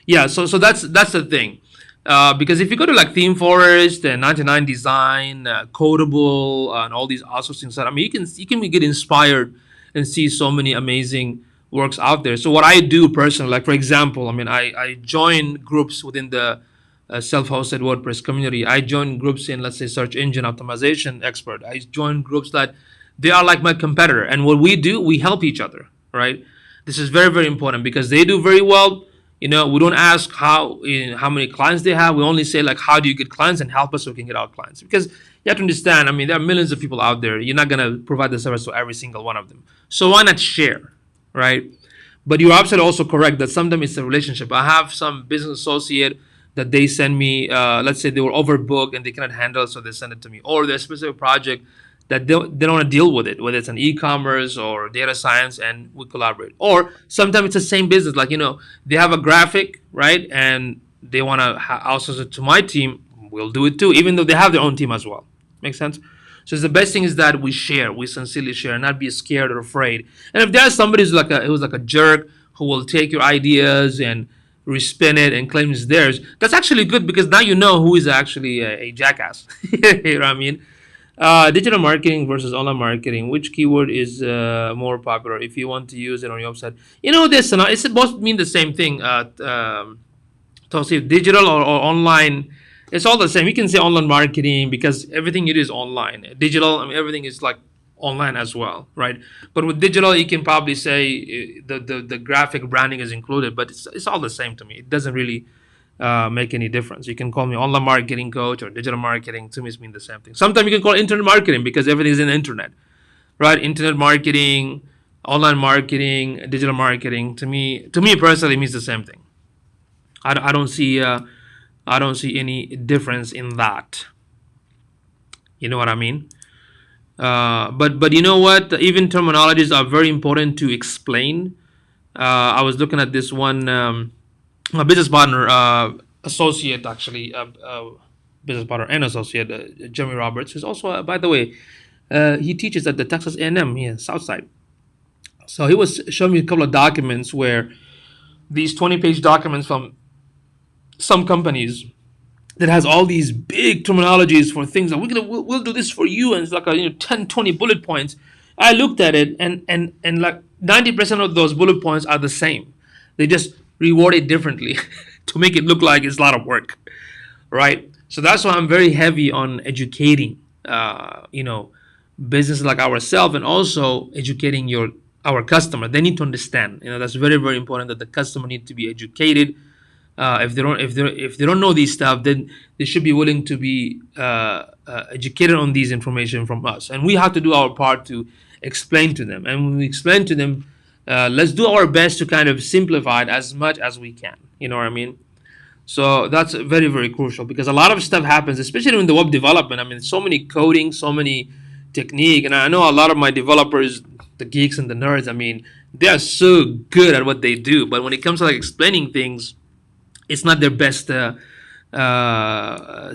Yeah. So that's the thing. Because if you go to like ThemeForest and 99 Design, Codable, and all these awesome things, I mean, you can get inspired and see so many amazing works out there. So what I do personally, like for example, I mean, I join groups within the self-hosted WordPress community. I join groups in, let's say, search engine optimization expert. I join groups that they are like my competitor, and what we do, we help each other, right? This is very, very important because they do very well. We don't ask how many clients they have. We only say like, how do you get clients, and help us so we can get our clients. Because you have to understand, I mean, there are millions of people out there. You're not gonna provide the service to every single one of them. So why not share, right? But you're absolutely also correct that sometimes it's a relationship. I have some business associate that they send me, let's say they were overbooked and they cannot handle it, so they send it to me. Or there's a specific project that they don't want to deal with it, whether it's an e-commerce or data science, and we collaborate. Or sometimes it's the same business, like, they have a graphic, right? And they want to outsource it to my team, we'll do it too, even though they have their own team as well. Make sense? So the best thing is that we share, we sincerely share, and not be scared or afraid. And if there's somebody who's like a jerk who will take your ideas and respin it and claim it's theirs, that's actually good because now you know who is actually a jackass. You know what I mean? Digital marketing versus online marketing. Which keyword is more popular if you want to use it on your website? This it's both mean the same thing. So see, digital or online, it's all the same. You can say online marketing because everything it is online. Digital, I mean, everything is like online as well, right? But with digital, you can probably say the graphic branding is included, but it's all the same to me. It doesn't really make any difference. You can call me online marketing coach or digital marketing. To me, it's mean the same thing. Sometimes you can call it internet marketing because everything is in the internet, right? Internet marketing, online marketing, digital marketing. To me personally, means the same thing. I don't see any difference in that. You know what I mean? But you know what? Even terminologies are very important to explain. I was looking at this one. A business partner, associate actually, business partner and associate, Jeremy Roberts, who's also, by the way, he teaches at the Texas A&M here, Southside. So he was showing me a couple of documents where these 20-page documents from some companies that has all these big terminologies for things that we'll do this for you, and it's like 10, 20 bullet points. I looked at it, and like 90% of those bullet points are the same. They just reward it differently to make it look like it's a lot of work, right? So that's why I'm very heavy on educating, businesses like ourselves, and also educating our customer. They need to understand. That's very, very important that the customer need to be educated. If they don't know these stuff, then they should be willing to be educated on these information from us, and we have to do our part to explain to them. And when we explain to them, let's do our best to kind of simplify it as much as we can. You know what I mean? So that's very, very crucial because a lot of stuff happens, especially in the web development. I mean, so many coding, so many technique, and I know a lot of my developers, the geeks and the nerds. I mean, they are so good at what they do, but when it comes to like explaining things, it's not their best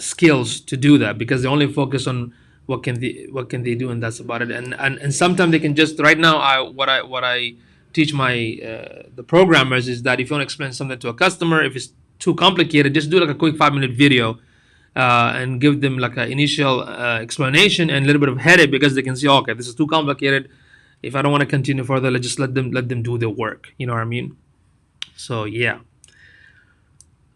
skills to do that because they only focus on what can they do, and that's about it. And sometimes they can just right now. What I teach my the programmers is that if you want to explain something to a customer, if it's too complicated, just do like a quick 5-minute video and give them like an initial explanation and a little bit of headache because they can see, okay, this is too complicated. If I don't want to continue further, let's just let them do their work. You know what I mean? So yeah.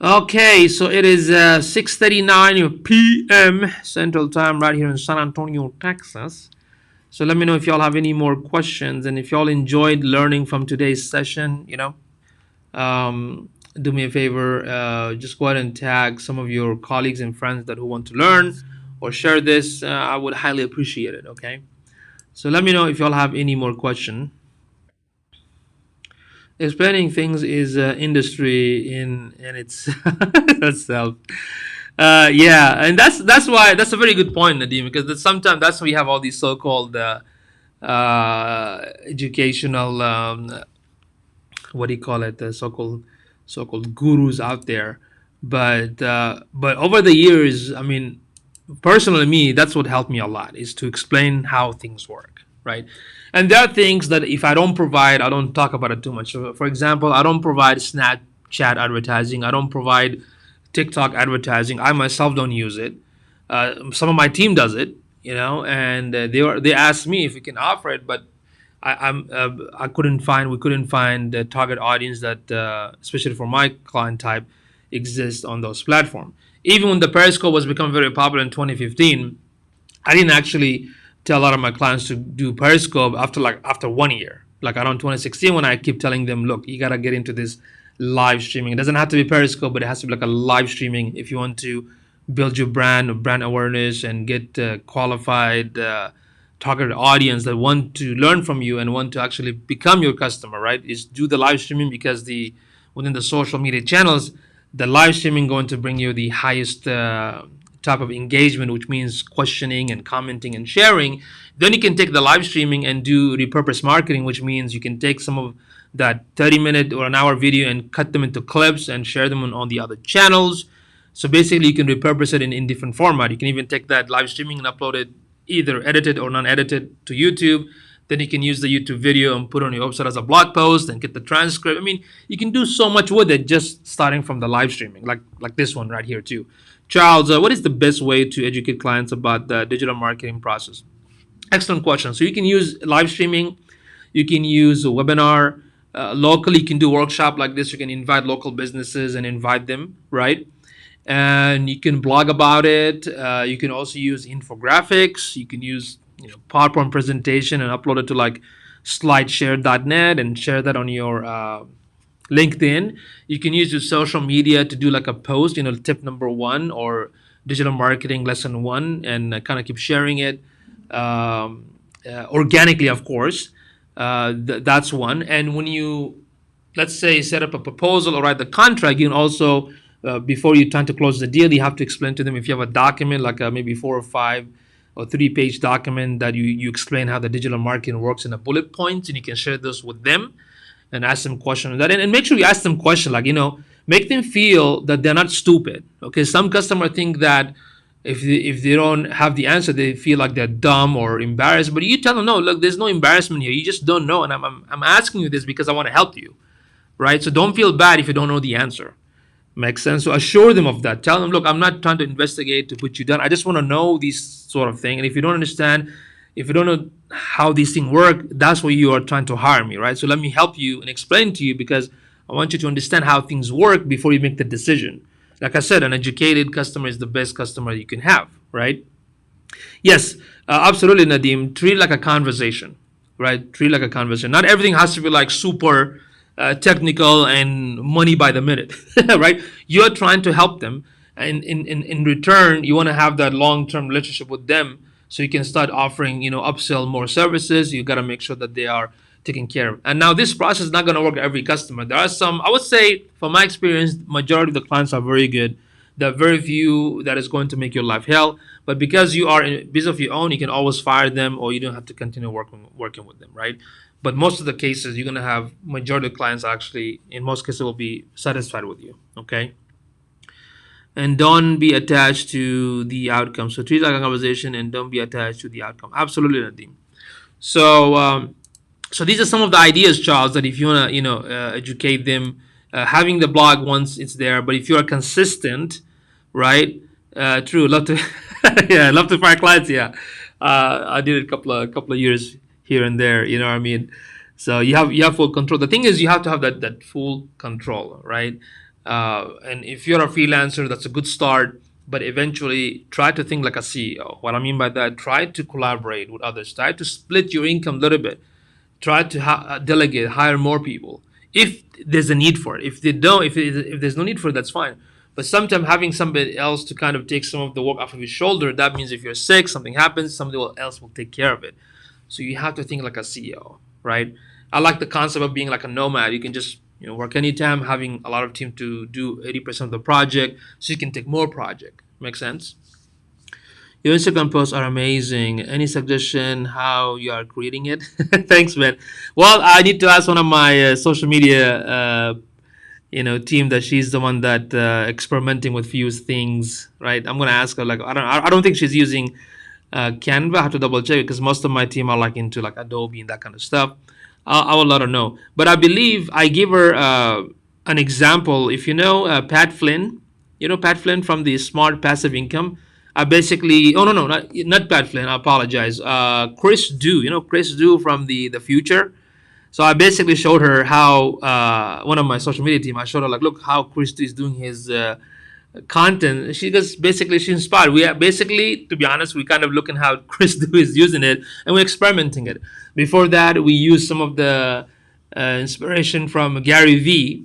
Okay, so it is 6:39 p.m. Central Time right here in San Antonio, Texas. So let me know if y'all have any more questions, and if y'all enjoyed learning from today's session, do me a favor, just go ahead and tag some of your colleagues and friends who want to learn, or share this. I would highly appreciate it. Okay, so let me know if y'all have any more questions. explaining things is industry in its itself. Yeah, and that's why that's a very good point, Nadim, because sometimes that's why we have all these so-called educational what do you call it, the so-called gurus out there. But over the years, I mean, personally, me, that's what helped me a lot is to explain how things work, right? And there are things that if I don't provide, I don't talk about it too much. So, for example, I don't provide Snapchat advertising. I don't provide TikTok advertising. I myself don't use it. Some of my team does it, and they asked me if we can offer it, but I couldn't find we couldn't find the target audience that especially for my client type exists on those platforms. Even when the Periscope was becoming very popular in 2015, I didn't actually tell a lot of my clients to do Periscope after 1 year. Like around 2016, when I keep telling them, look, you gotta get into this live streaming. It doesn't have to be Periscope, but it has to be like a live streaming if you want to build your brand awareness and get qualified targeted audience that want to learn from you and want to actually become your customer. Right? Is do the live streaming because the within the social media channels, the live streaming going to bring you the highest type of engagement, which means questioning and commenting and sharing. Then you can take the live streaming and do repurpose marketing, which means you can take some of that 30-minute or an hour video and cut them into clips and share them on the other channels. So basically, you can repurpose it in different format. You can even take that live streaming and upload it either edited or non-edited to YouTube. Then you can use the YouTube video and put it on your website as a blog post and get the transcript. I mean, you can do so much with it just starting from the live streaming, like this one right here too. Charles, what is the best way to educate clients about the digital marketing process? Excellent question. So you can use live streaming, you can use a webinar. Locally, you can do workshop like this. You can invite local businesses and invite them, right? And you can blog about it. You can also use infographics. You can use PowerPoint presentation and upload it to like slideshare.net and share that on your LinkedIn. You can use your social media to do like a post, tip number one or digital marketing lesson one, and kind of keep sharing it organically, of course. That's one. And when you, let's say, set up a proposal or write the contract, you can also, before you try to close the deal, you have to explain to them if you have a document, like maybe 4 or 5 or 3-page document that you explain how the digital marketing works in a bullet points, and you can share those with them and ask them questions on that. And make sure you ask them questions like, make them feel that they're not stupid. Okay, some customers think that if they don't have the answer, they feel like they're dumb or embarrassed. But you tell them, no, look, there's no embarrassment here. You just don't know, and I'm asking you this because I want to help you, right? So don't feel bad if you don't know the answer. Makes sense. So assure them of that. Tell them, look, I'm not trying to investigate to put you down. I just want to know these sort of thing. And if you don't understand, if you don't know how these things work, that's why you are trying to hire me, right? So let me help you and explain to you because I want you to understand how things work before you make the decision. Like I said, an educated customer is the best customer you can have, right? Yes, absolutely, Nadim. Treat it like a conversation, right? Treat it like a conversation. Not everything has to be like super technical and money by the minute, right? You're trying to help them, and in return, you want to have that long-term relationship with them, so you can start offering, upsell more services. You got to make sure that they are taken care of. And now this process is not going to work for every customer. There are some, I would say, from my experience, majority of the clients are very good. There are very few that is going to make your life hell. But because you are in business of your own, you can always fire them, or you don't have to continue working with them, right? But most of the cases, you're gonna have majority of clients actually, in most cases, will be satisfied with you. Okay. And don't be attached to the outcome. So treat it like a conversation, and don't be attached to the outcome. Absolutely, Nadim. So, so these are some of the ideas, Charles, that if you wanna, educate them, having the blog once it's there. But if you are consistent, right? True. Love to, yeah, love to fire clients. Yeah, I did it a couple of years here and there. You know what I mean? So you have full control. The thing is, you have to have that full control, right? And if you're a freelancer, that's a good start. But eventually, try to think like a CEO. What I mean by that, try to collaborate with others. Try to split your income a little bit. Try to delegate, hire more people if there's a need for it. If they don't, if there's no need for it, that's fine. But sometimes having somebody else to kind of take some of the work off of your shoulder, that means if you're sick, something happens, somebody else will take care of it. So you have to think like a CEO, right? I like the concept of being like a nomad. You can just work anytime, having a lot of team to do 80% of the project, so you can take more project. Make sense? Your Instagram posts are amazing. Any suggestion how you are creating it? Thanks, man. Well, I need to ask one of my social media team that she's the one that experimenting with few things, right? I'm gonna ask her. Like, I don't think she's using Canva. I have to double check because most of my team are like into like Adobe and that kind of stuff. I will let her know. But I believe I give her an example. If you know Pat Flynn, Pat Flynn from the Smart Passive Income. I basically, oh, no, not Pat Flynn. I apologize. Chris Do, Chris Do from the future. So I basically showed her how one of my social media team. I showed her like, look how Chris Do is doing his content. She goes basically she inspired. We are basically, to be honest, we kind of looking how Chris Do is using it, and we're experimenting it. Before that, we used some of the inspiration from Gary Vee.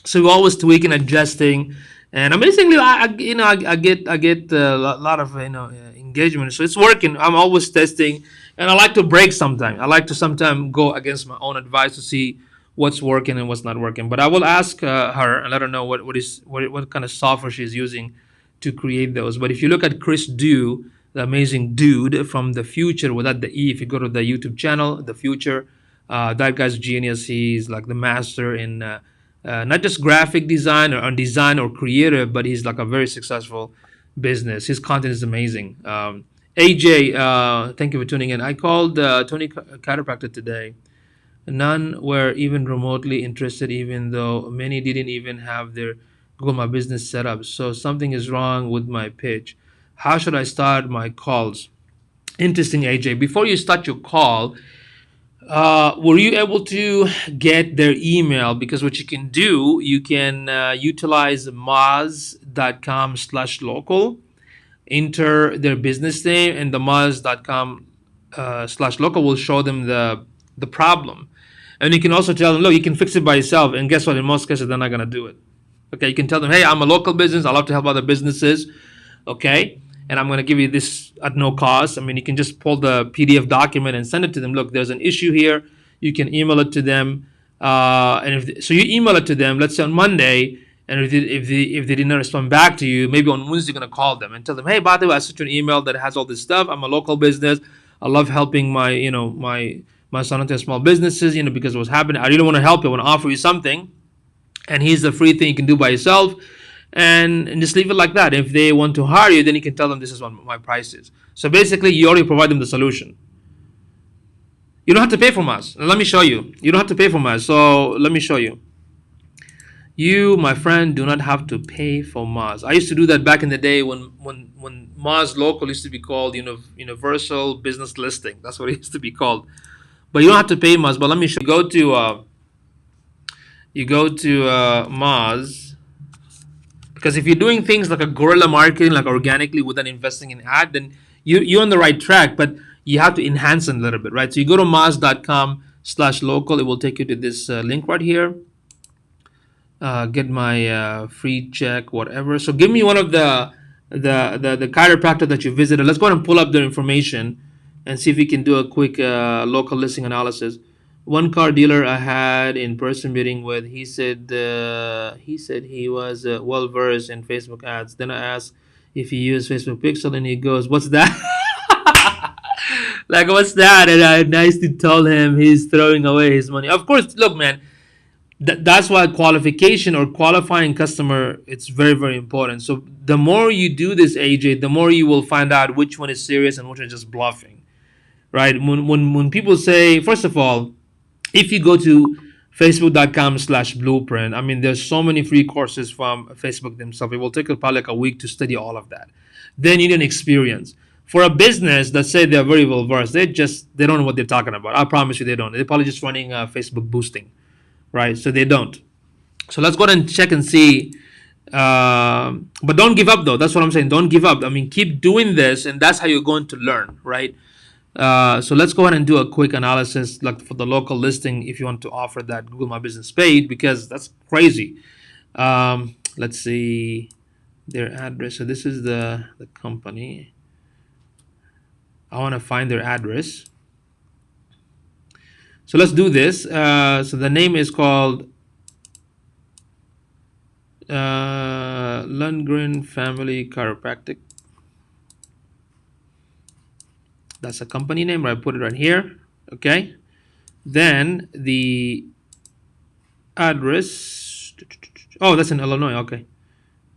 So we're always tweaking, adjusting, and amazingly, I get a lot of engagement. So it's working. I'm always testing, and I like to break sometimes. I like to sometimes go against my own advice to see what's working and what's not working. But I will ask her and let her know what kind of software she's using to create those. But if you look at Chris Dew, the amazing dude from the future without the E, if you go to the YouTube channel, the future, that guy's genius. He's like the master in not just graphic design or design or creative, but he's like a very successful business. His content is amazing. AJ, thank you for tuning in. I called Tony Chiropractor today. None were even remotely interested, even though many didn't even have their Google My Business set up. So something is wrong with my pitch. How should I start my calls? Interesting, AJ. Before you start your call, were you able to get their email? Because what you can do, you can utilize moz.com/local, enter their business name, and the moz.com/local will show them the problem. And you can also tell them, look, you can fix it by yourself. And guess what? In most cases, they're not going to do it. Okay, you can tell them, hey, I'm a local business. I love to help other businesses. Okay, and I'm going to give you this at no cost. I mean, you can just pull the PDF document and send it to them. Look, there's an issue here. You can email it to them, and so you email it to them. Let's say on Monday, and if they didn't respond back to you, maybe on Wednesday you're going to call them and tell them, hey, by the way, I sent you an email that has all this stuff. I'm a local business. I love helping my son into small businesses. Because what's happening, I really want to help you. I want to offer you something, and here's the free thing you can do by yourself, and just leave it like that. If they want to hire you, then you can tell them this is what my price is. So basically, you already provide them the solution. You don't have to pay from us. Let me show you. You don't have to pay from us. So let me show you. You, my friend, do not have to pay for Moz. I used to do that back in the day when Moz Local used to be called Universal Business Listing. That's what it used to be called. But you don't have to pay Moz. But let me show you. You go to Moz, because if you're doing things like a guerrilla marketing, like organically without investing in ad, then you're on the right track, but you have to enhance it a little bit, right? So you go to moz.com/local. It will take you to this link right here. Get my free check, whatever. So give me one of the chiropractor that you visited. Let's go ahead and pull up their information and see if we can do a quick local listing analysis. One car dealer I had in person meeting with, he said he was well versed in Facebook ads. Then I asked if he used Facebook Pixel, and he goes, "What's that?" Like, what's that? And I nicely told him he's throwing away his money. Of course, look, man, that's why qualification or qualifying customer, it's very, very important. So the more you do this, AJ, the more you will find out which one is serious and which one is just bluffing, right? When people say, first of all, if you go to facebook.com/blueprint, I mean, there's so many free courses from Facebook themselves. It will take probably like a week to study all of that. Then you need an experience. For a business that say they're very well versed, they don't know what they're talking about. I promise you, they don't. They're probably just running Facebook boosting, right? So they don't. So let's go ahead and check and see. But don't give up, though. That's what I'm saying. Don't give up. I mean, keep doing this, and that's how you're going to learn, right? So let's go ahead and do a quick analysis, like for the local listing, if you want to offer that Google My Business page, because that's crazy. Let's see their address. So this is the company. I want to find their address. So let's do this. So the name is called Lundgren Family Chiropractic. That's a company name. I put it right here. Okay. Then the address. Oh, that's in Illinois. Okay,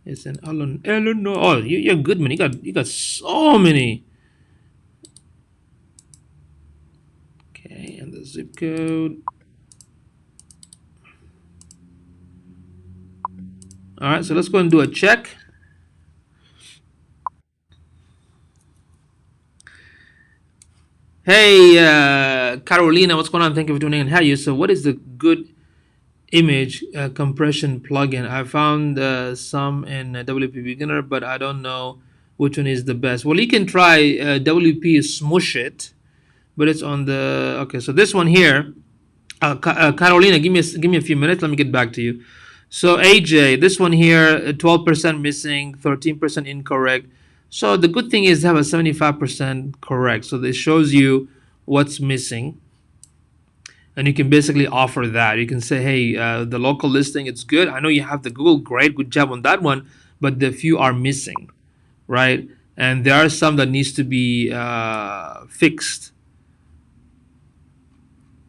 it's in Illinois. Oh, you're good, man. You got so many. Okay, and the zip code. All right, so let's go and do a check. Hey, Carolina, what's going on? Thank you for tuning in. Hey, so what is the good image compression plugin? I found some in WP Beginner, but I don't know which one is the best. Well, you can try WP Smush It, but it's on the okay. So this one here, Carolina, give me a few minutes. Let me get back to you. So AJ, this one here, 12% missing, 13% incorrect. So the good thing is to have a 75% correct. So this shows you what's missing, and you can basically offer that. You can say, hey, the local listing, it's good. I know you have the Google, great, good job on that one, but the few are missing, right? And there are some that needs to be fixed.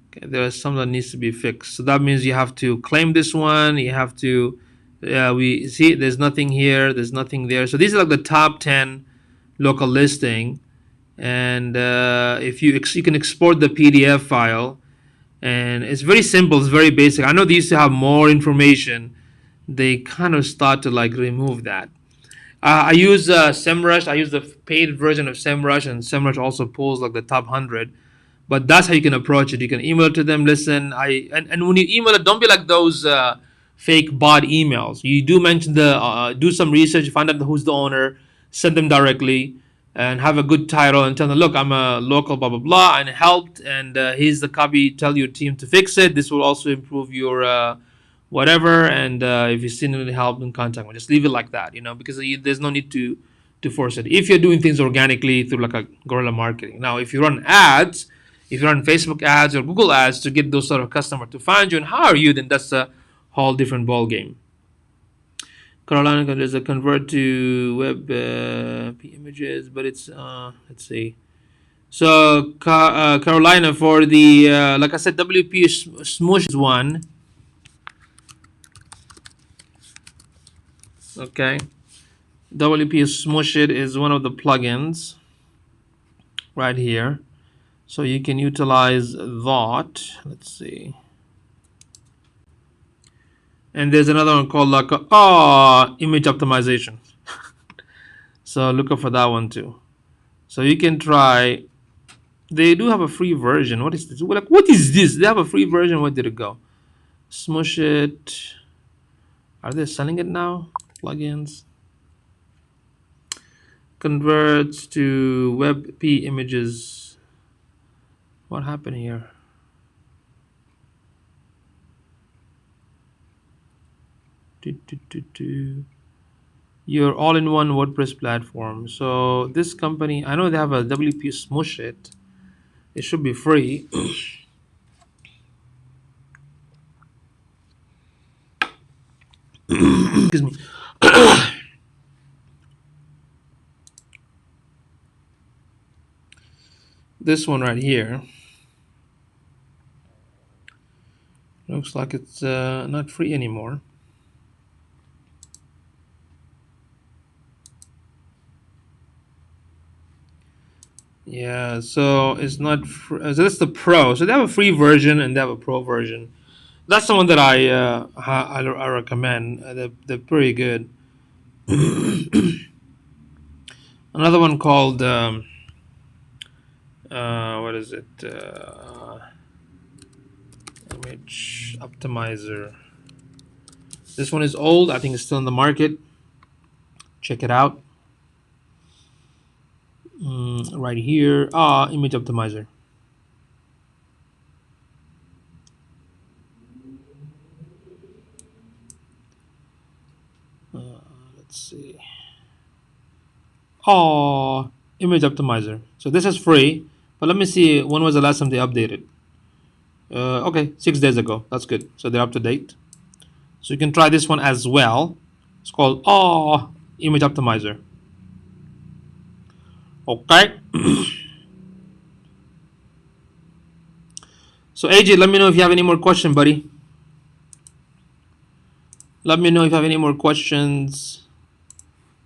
Okay, there are some that needs to be fixed. So that means you have to claim this one. You have to, we see there's nothing here. There's nothing there. So these are like the top 10 local listing. And if you can export the PDF file, and it's very simple. It's very basic. I know they used to have more information. They kind of start to like remove that. I use SEMrush. I use the paid version of SEMrush, and SEMrush also pulls like the top 100. But that's how you can approach it. You can email to them. Listen, and when you email it, don't be like those fake bot emails. You do mention the do some research, find out who's the owner, send them directly, and have a good title and tell them, look, I'm a local blah blah blah and helped, and here's the copy. Tell your team to fix it. This will also improve your whatever. And if you see any help, then contact me. Just leave it like that, because there's no need to force it. If you're doing things organically through like a guerrilla marketing. Now, if you run ads, if you run Facebook ads or Google ads to get those sort of customer to find you and hire you, then that's a whole different ball game. Carolina is a convert to web images, but it's let's see. So Carolina, for the like I said, WP Smush is one. Okay, WP Smush It is one of the plugins right here. So you can utilize that. Let's see. And there's another one called like image optimization. So look up for that one too. So you can try. They do have a free version. What is this? We're like, what is this? They have a free version. Where did it go? Smush It. Are they selling it now? Plugins. Converts to WebP images. What happened here? Your all-in-one WordPress platform. So this company, I know they have a WP Smush It. It should be free. Excuse me. This one right here looks like it's not free anymore. Yeah, so it's not. So that's the pro. So they have a free version and they have a pro version. That's the one that I recommend. They're pretty good. Another one called what is it? Image Optimizer. This one is old. I think it's still in the market. Check it out. Right here. Image Optimizer. Let's see. Image Optimizer. So this is free, but let me see when was the last time they updated. Okay, 6 days ago. That's good. So they're up to date. So you can try this one as well. It's called Image Optimizer. Okay. So AJ, let me know if you have any more question, buddy. Let me know if you have any more questions.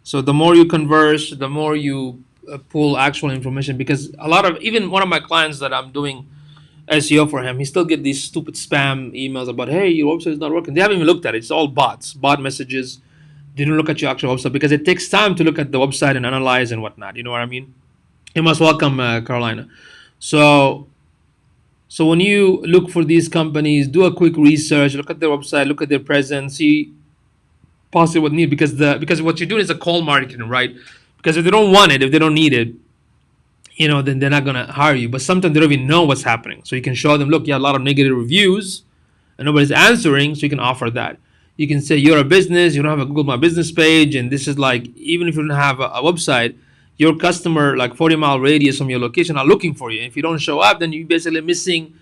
So the more you converse, the more you pull actual information. Because a lot of, even one of my clients that I'm doing SEO for him, he still get these stupid spam emails about, hey, your website is not working. They haven't even looked at it. It's all bots, bot messages. They don't look at your actual website because it takes time to look at the website and analyze and whatnot. You know what I mean? You must welcome Carolina. So so when you look for these companies, do a quick research, look at their website, look at their presence, see possibly what need, because what you're doing is a call marketing, right? Because if they don't want it, if they don't need it, then they're not gonna hire you. But sometimes they don't even know what's happening. So you can show them, look, you have a lot of negative reviews and nobody's answering, so you can offer that. You can say you're a business, you don't have a Google My Business page, and this is like, even if you don't have a website, your customer like 40-mile radius from your location are looking for you. And if you don't show up, then you're basically missing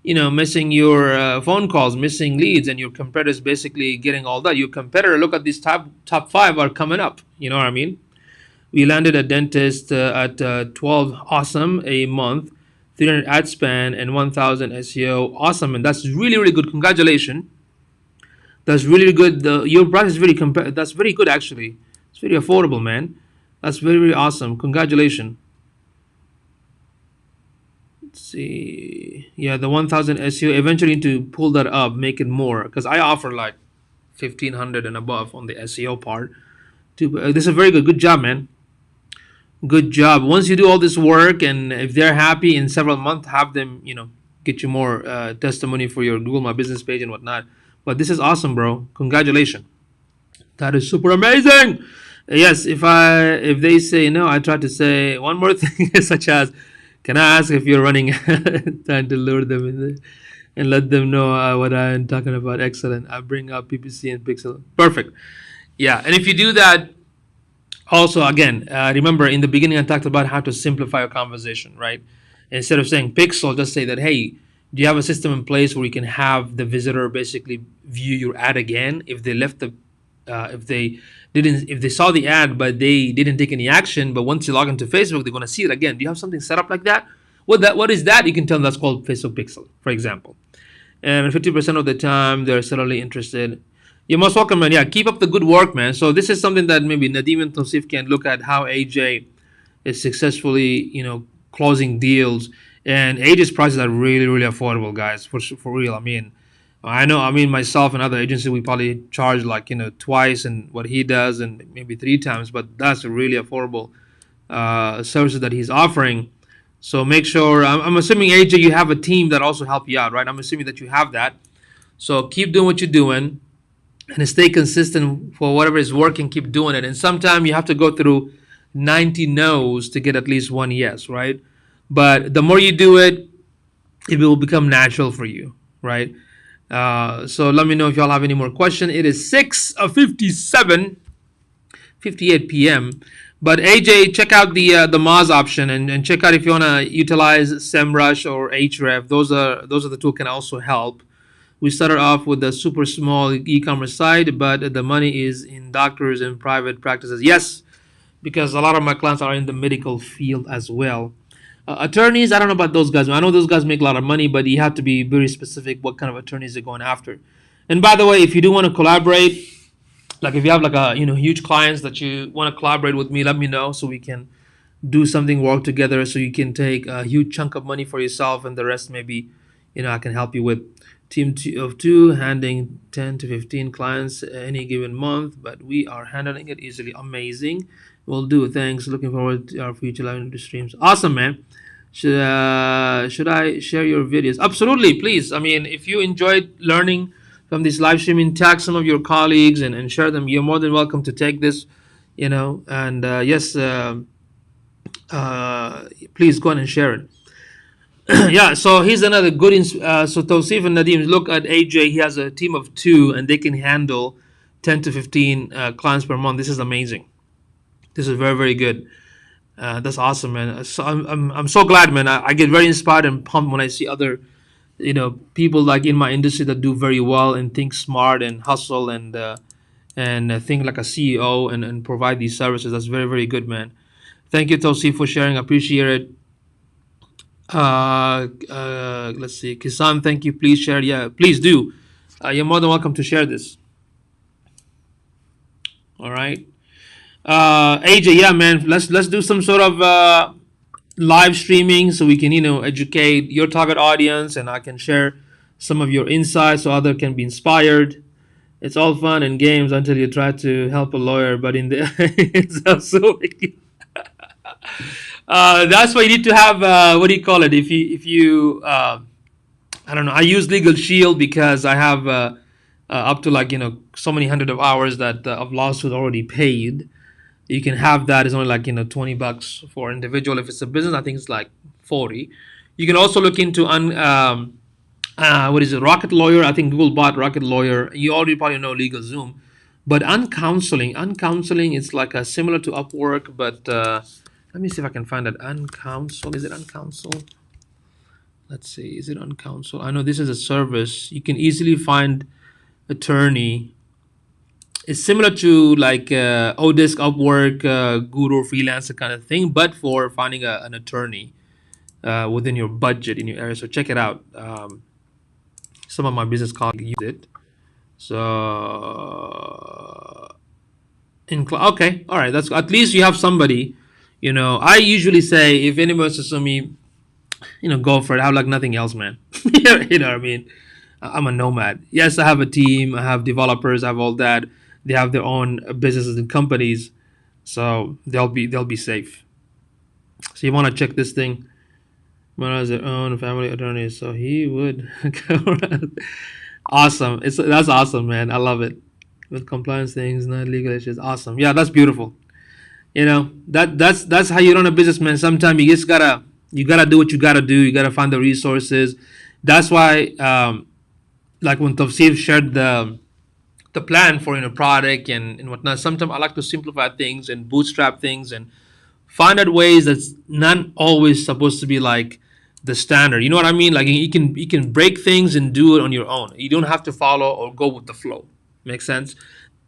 your phone calls, missing leads, and your competitors basically getting all that. Your competitor, look at these top five are coming up. You know what I mean? We landed a dentist at 12 awesome a month, 300 ad span, and 1,000 SEO awesome, and that's really really good. Congratulations, that's really good. Your price is that's very good actually. It's very affordable, man. That's very very awesome. Congratulations. Let's see. Yeah, the 1,000 SEO. Eventually need to pull that up, make it more, because I offer like 1,500 and above on the SEO part. This is very good. Good job, man. Good job. Once you do all this work, and if they're happy in several months, have them, get you more testimony for your Google My Business page and whatnot. But this is awesome, bro. Congratulations. That is super amazing. Yes, if they say no, I try to say one more thing, such as, can I ask if you're running, trying to lure them in there and let them know what I'm talking about. Excellent. I bring up PPC and Pixel. Perfect. Yeah, and if you do that, also again, remember in the beginning I talked about how to simplify a conversation, right? Instead of saying Pixel, just say that, hey, do you have a system in place where you can have the visitor basically view your ad again if they left the if they didn't if they saw the ad but they didn't take any action, but once you log into Facebook they're going to see it again. Do you have something set up like that? What is that? You can tell them that's called Facebook Pixel, for example. And 50% of the time they're suddenly interested. You're most welcome, man. Yeah, keep up the good work, man. So this is something that maybe Nadim and Tosif can look at, how AJ is successfully, closing deals. And AJ's prices are really, really affordable, guys. For real. I know. Myself and other agencies, we probably charge like twice and what he does, and maybe three times. But that's a really affordable services that he's offering. So make sure. I'm assuming AJ, you have a team that also help you out, right? I'm assuming that you have that. So keep doing what you're doing and stay consistent for whatever is working. Keep doing it. And sometimes you have to go through 90 no's to get at least one yes, right? But the more you do it, it will become natural for you, right? So let me know if y'all have any more questions. It is 6:57, 58 p.m. But AJ, check out the Moz option, and check out if you want to utilize SEMrush or Ahref. Those are the tools can also help. We started off with a super small e-commerce site, but the money is in doctors and private practices. Yes, because a lot of my clients are in the medical field as well. Attorneys, I don't know about those guys. I know those guys make a lot of money, but you have to be very specific what kind of attorneys they're going after. And by the way, if you do want to collaborate, like if you have like a huge clients that you want to collaborate with me, let me know so we can do something, work together, so you can take a huge chunk of money for yourself, and the rest maybe I can help you with. Team of two, handling 10 to 15 clients any given month, but we are handling it easily. Amazing. We'll do. Thanks. Looking forward to our future live streams. Awesome, man. Should I share your videos? Absolutely, please. If you enjoyed learning from this live streaming, tag some of your colleagues and share them. You're more than welcome to take this, and yes, please go on and share it. Yeah, so here's another good. So Tawsif and Nadim, look at AJ. He has a team of two, and they can handle 10 to 15 clients per month. This is amazing. This is very, very good. That's awesome, man. So I'm so glad, man. I get very inspired and pumped when I see other people like in my industry that do very well and think smart and hustle and think like a CEO and provide these services. That's very, very good, man. Thank you, Tosi, for sharing. Appreciate it. Let's see. Kisan, thank you. Please share. Yeah, please do. You're more than welcome to share this. All right. AJ, yeah, man. Let's do some sort of live streaming so we can educate your target audience and I can share some of your insights so other can be inspired. It's all fun and games until you try to help a lawyer, but in the it's also that's why you need to have what do you call it? If you I don't know. I use Legal Shield because I have up to like so many hundred of hours that of lawsuit already paid. You can have that. It's only like $20 for individual. If it's a business, I think it's like 40. You can also look into what is it, Rocket Lawyer. I think Google bought Rocket Lawyer. You already probably know LegalZoom, but uncounseling is like a similar to Upwork, but let me see if I can find that. Uncounsel, is it Uncounsel? Let's see, is it Uncounsel? I know this is a service. You can easily find attorney. It's similar to like Odesk, Upwork, Guru, freelancer kind of thing, but for finding an attorney within your budget in your area. So check it out. Some of my business colleagues use it. So okay, all right. That's at least you have somebody. I usually say if anyone says to me, go for it. I have like nothing else, man. You know what I mean? I'm a nomad. Yes, I have a team. I have developers. I have all that. They have their own businesses and companies, so they'll be safe. So you want to check this thing. Man has their own family attorney, so he would go around. Awesome. That's awesome, man. I love it. With compliance things, not legal issues. Awesome. Yeah, that's beautiful. That's how you run a business, man. Sometimes you gotta do what you gotta do. You gotta find the resources. That's why, like when Tafsir shared the plan for product and whatnot. Sometimes I like to simplify things and bootstrap things and find out ways that's not always supposed to be like the standard. You know what I mean? Like you can break things and do it on your own. You don't have to follow or go with the flow. Makes sense?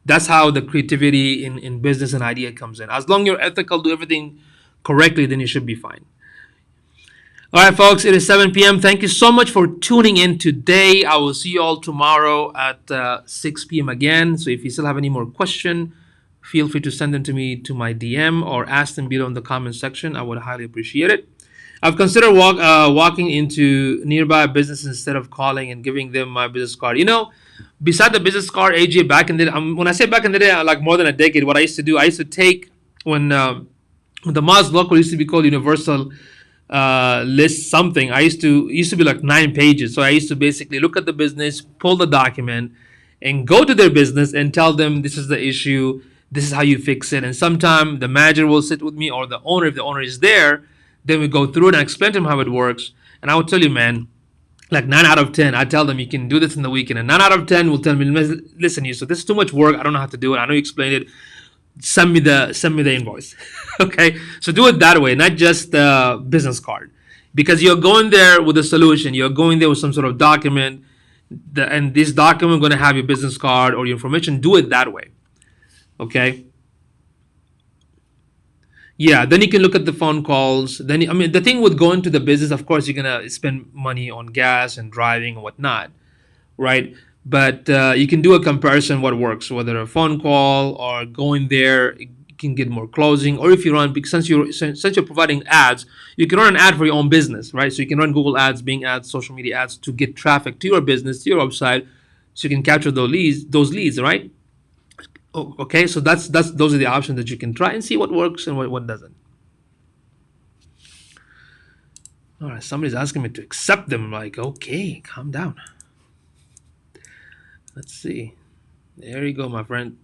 That's how the creativity in business and idea comes in. As long as you're ethical, do everything correctly, then you should be fine. All right, folks, it is 7 p.m. Thank you so much for tuning in today. I will see you all tomorrow at 6 p.m. again. So if you still have any more question, feel free to send them to me to my DM or ask them below in the comment section. I would highly appreciate it. I've considered walking into nearby businesses instead of calling and giving them my business card. Beside the business card, AJ, back in the when I say back in the day, like more than a decade, what I used to do, I used to take when the Maz local used to be called Universal list something. I used to be like 9 pages. So I used to basically look at the business, pull the document, and go to their business and tell them this is the issue, this is how you fix it. And sometime the manager will sit with me or the owner, if the owner is there, then we go through it and explain to them how it works. And I would tell you, man, like 9 out of 10, I tell them you can do this in the weekend, and 9 out of 10 will tell me, listen, you, so this is too much work. I don't know how to do it. I know you explained it. Send me the invoice. Okay, so do it that way, not just the business card, because you're going there with a solution. You're going there with some sort of document, and this document going to have your business card or your information. Do it that way. Okay. Yeah, then you can look at the phone calls. Then I mean, the thing with going to the business, of course, you're gonna spend money on gas and driving and whatnot, right? But you can do a comparison what works, whether a phone call or going there. You can get more closing, or if you run, because since you're providing ads, you can run an ad for your own business, right? So you can run Google ads, Bing ads, social media ads to get traffic to your business, to your website, so you can capture those leads, right? Okay, so that's those are the options that you can try and see what works and what doesn't. All right, somebody's asking me to accept them. Like, okay, calm down. Let's see. There you go, my friend.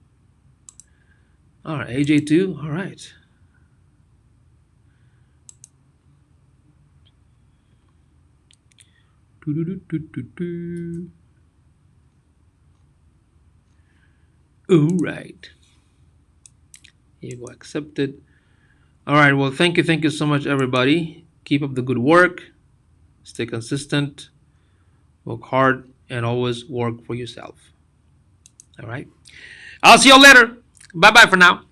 All right, AJ2. All right. All right. Here you go, accepted. All right, well, thank you so much, everybody. Keep up the good work. Stay consistent. Work hard and always work for yourself. All right. I'll see you later. Bye bye for now.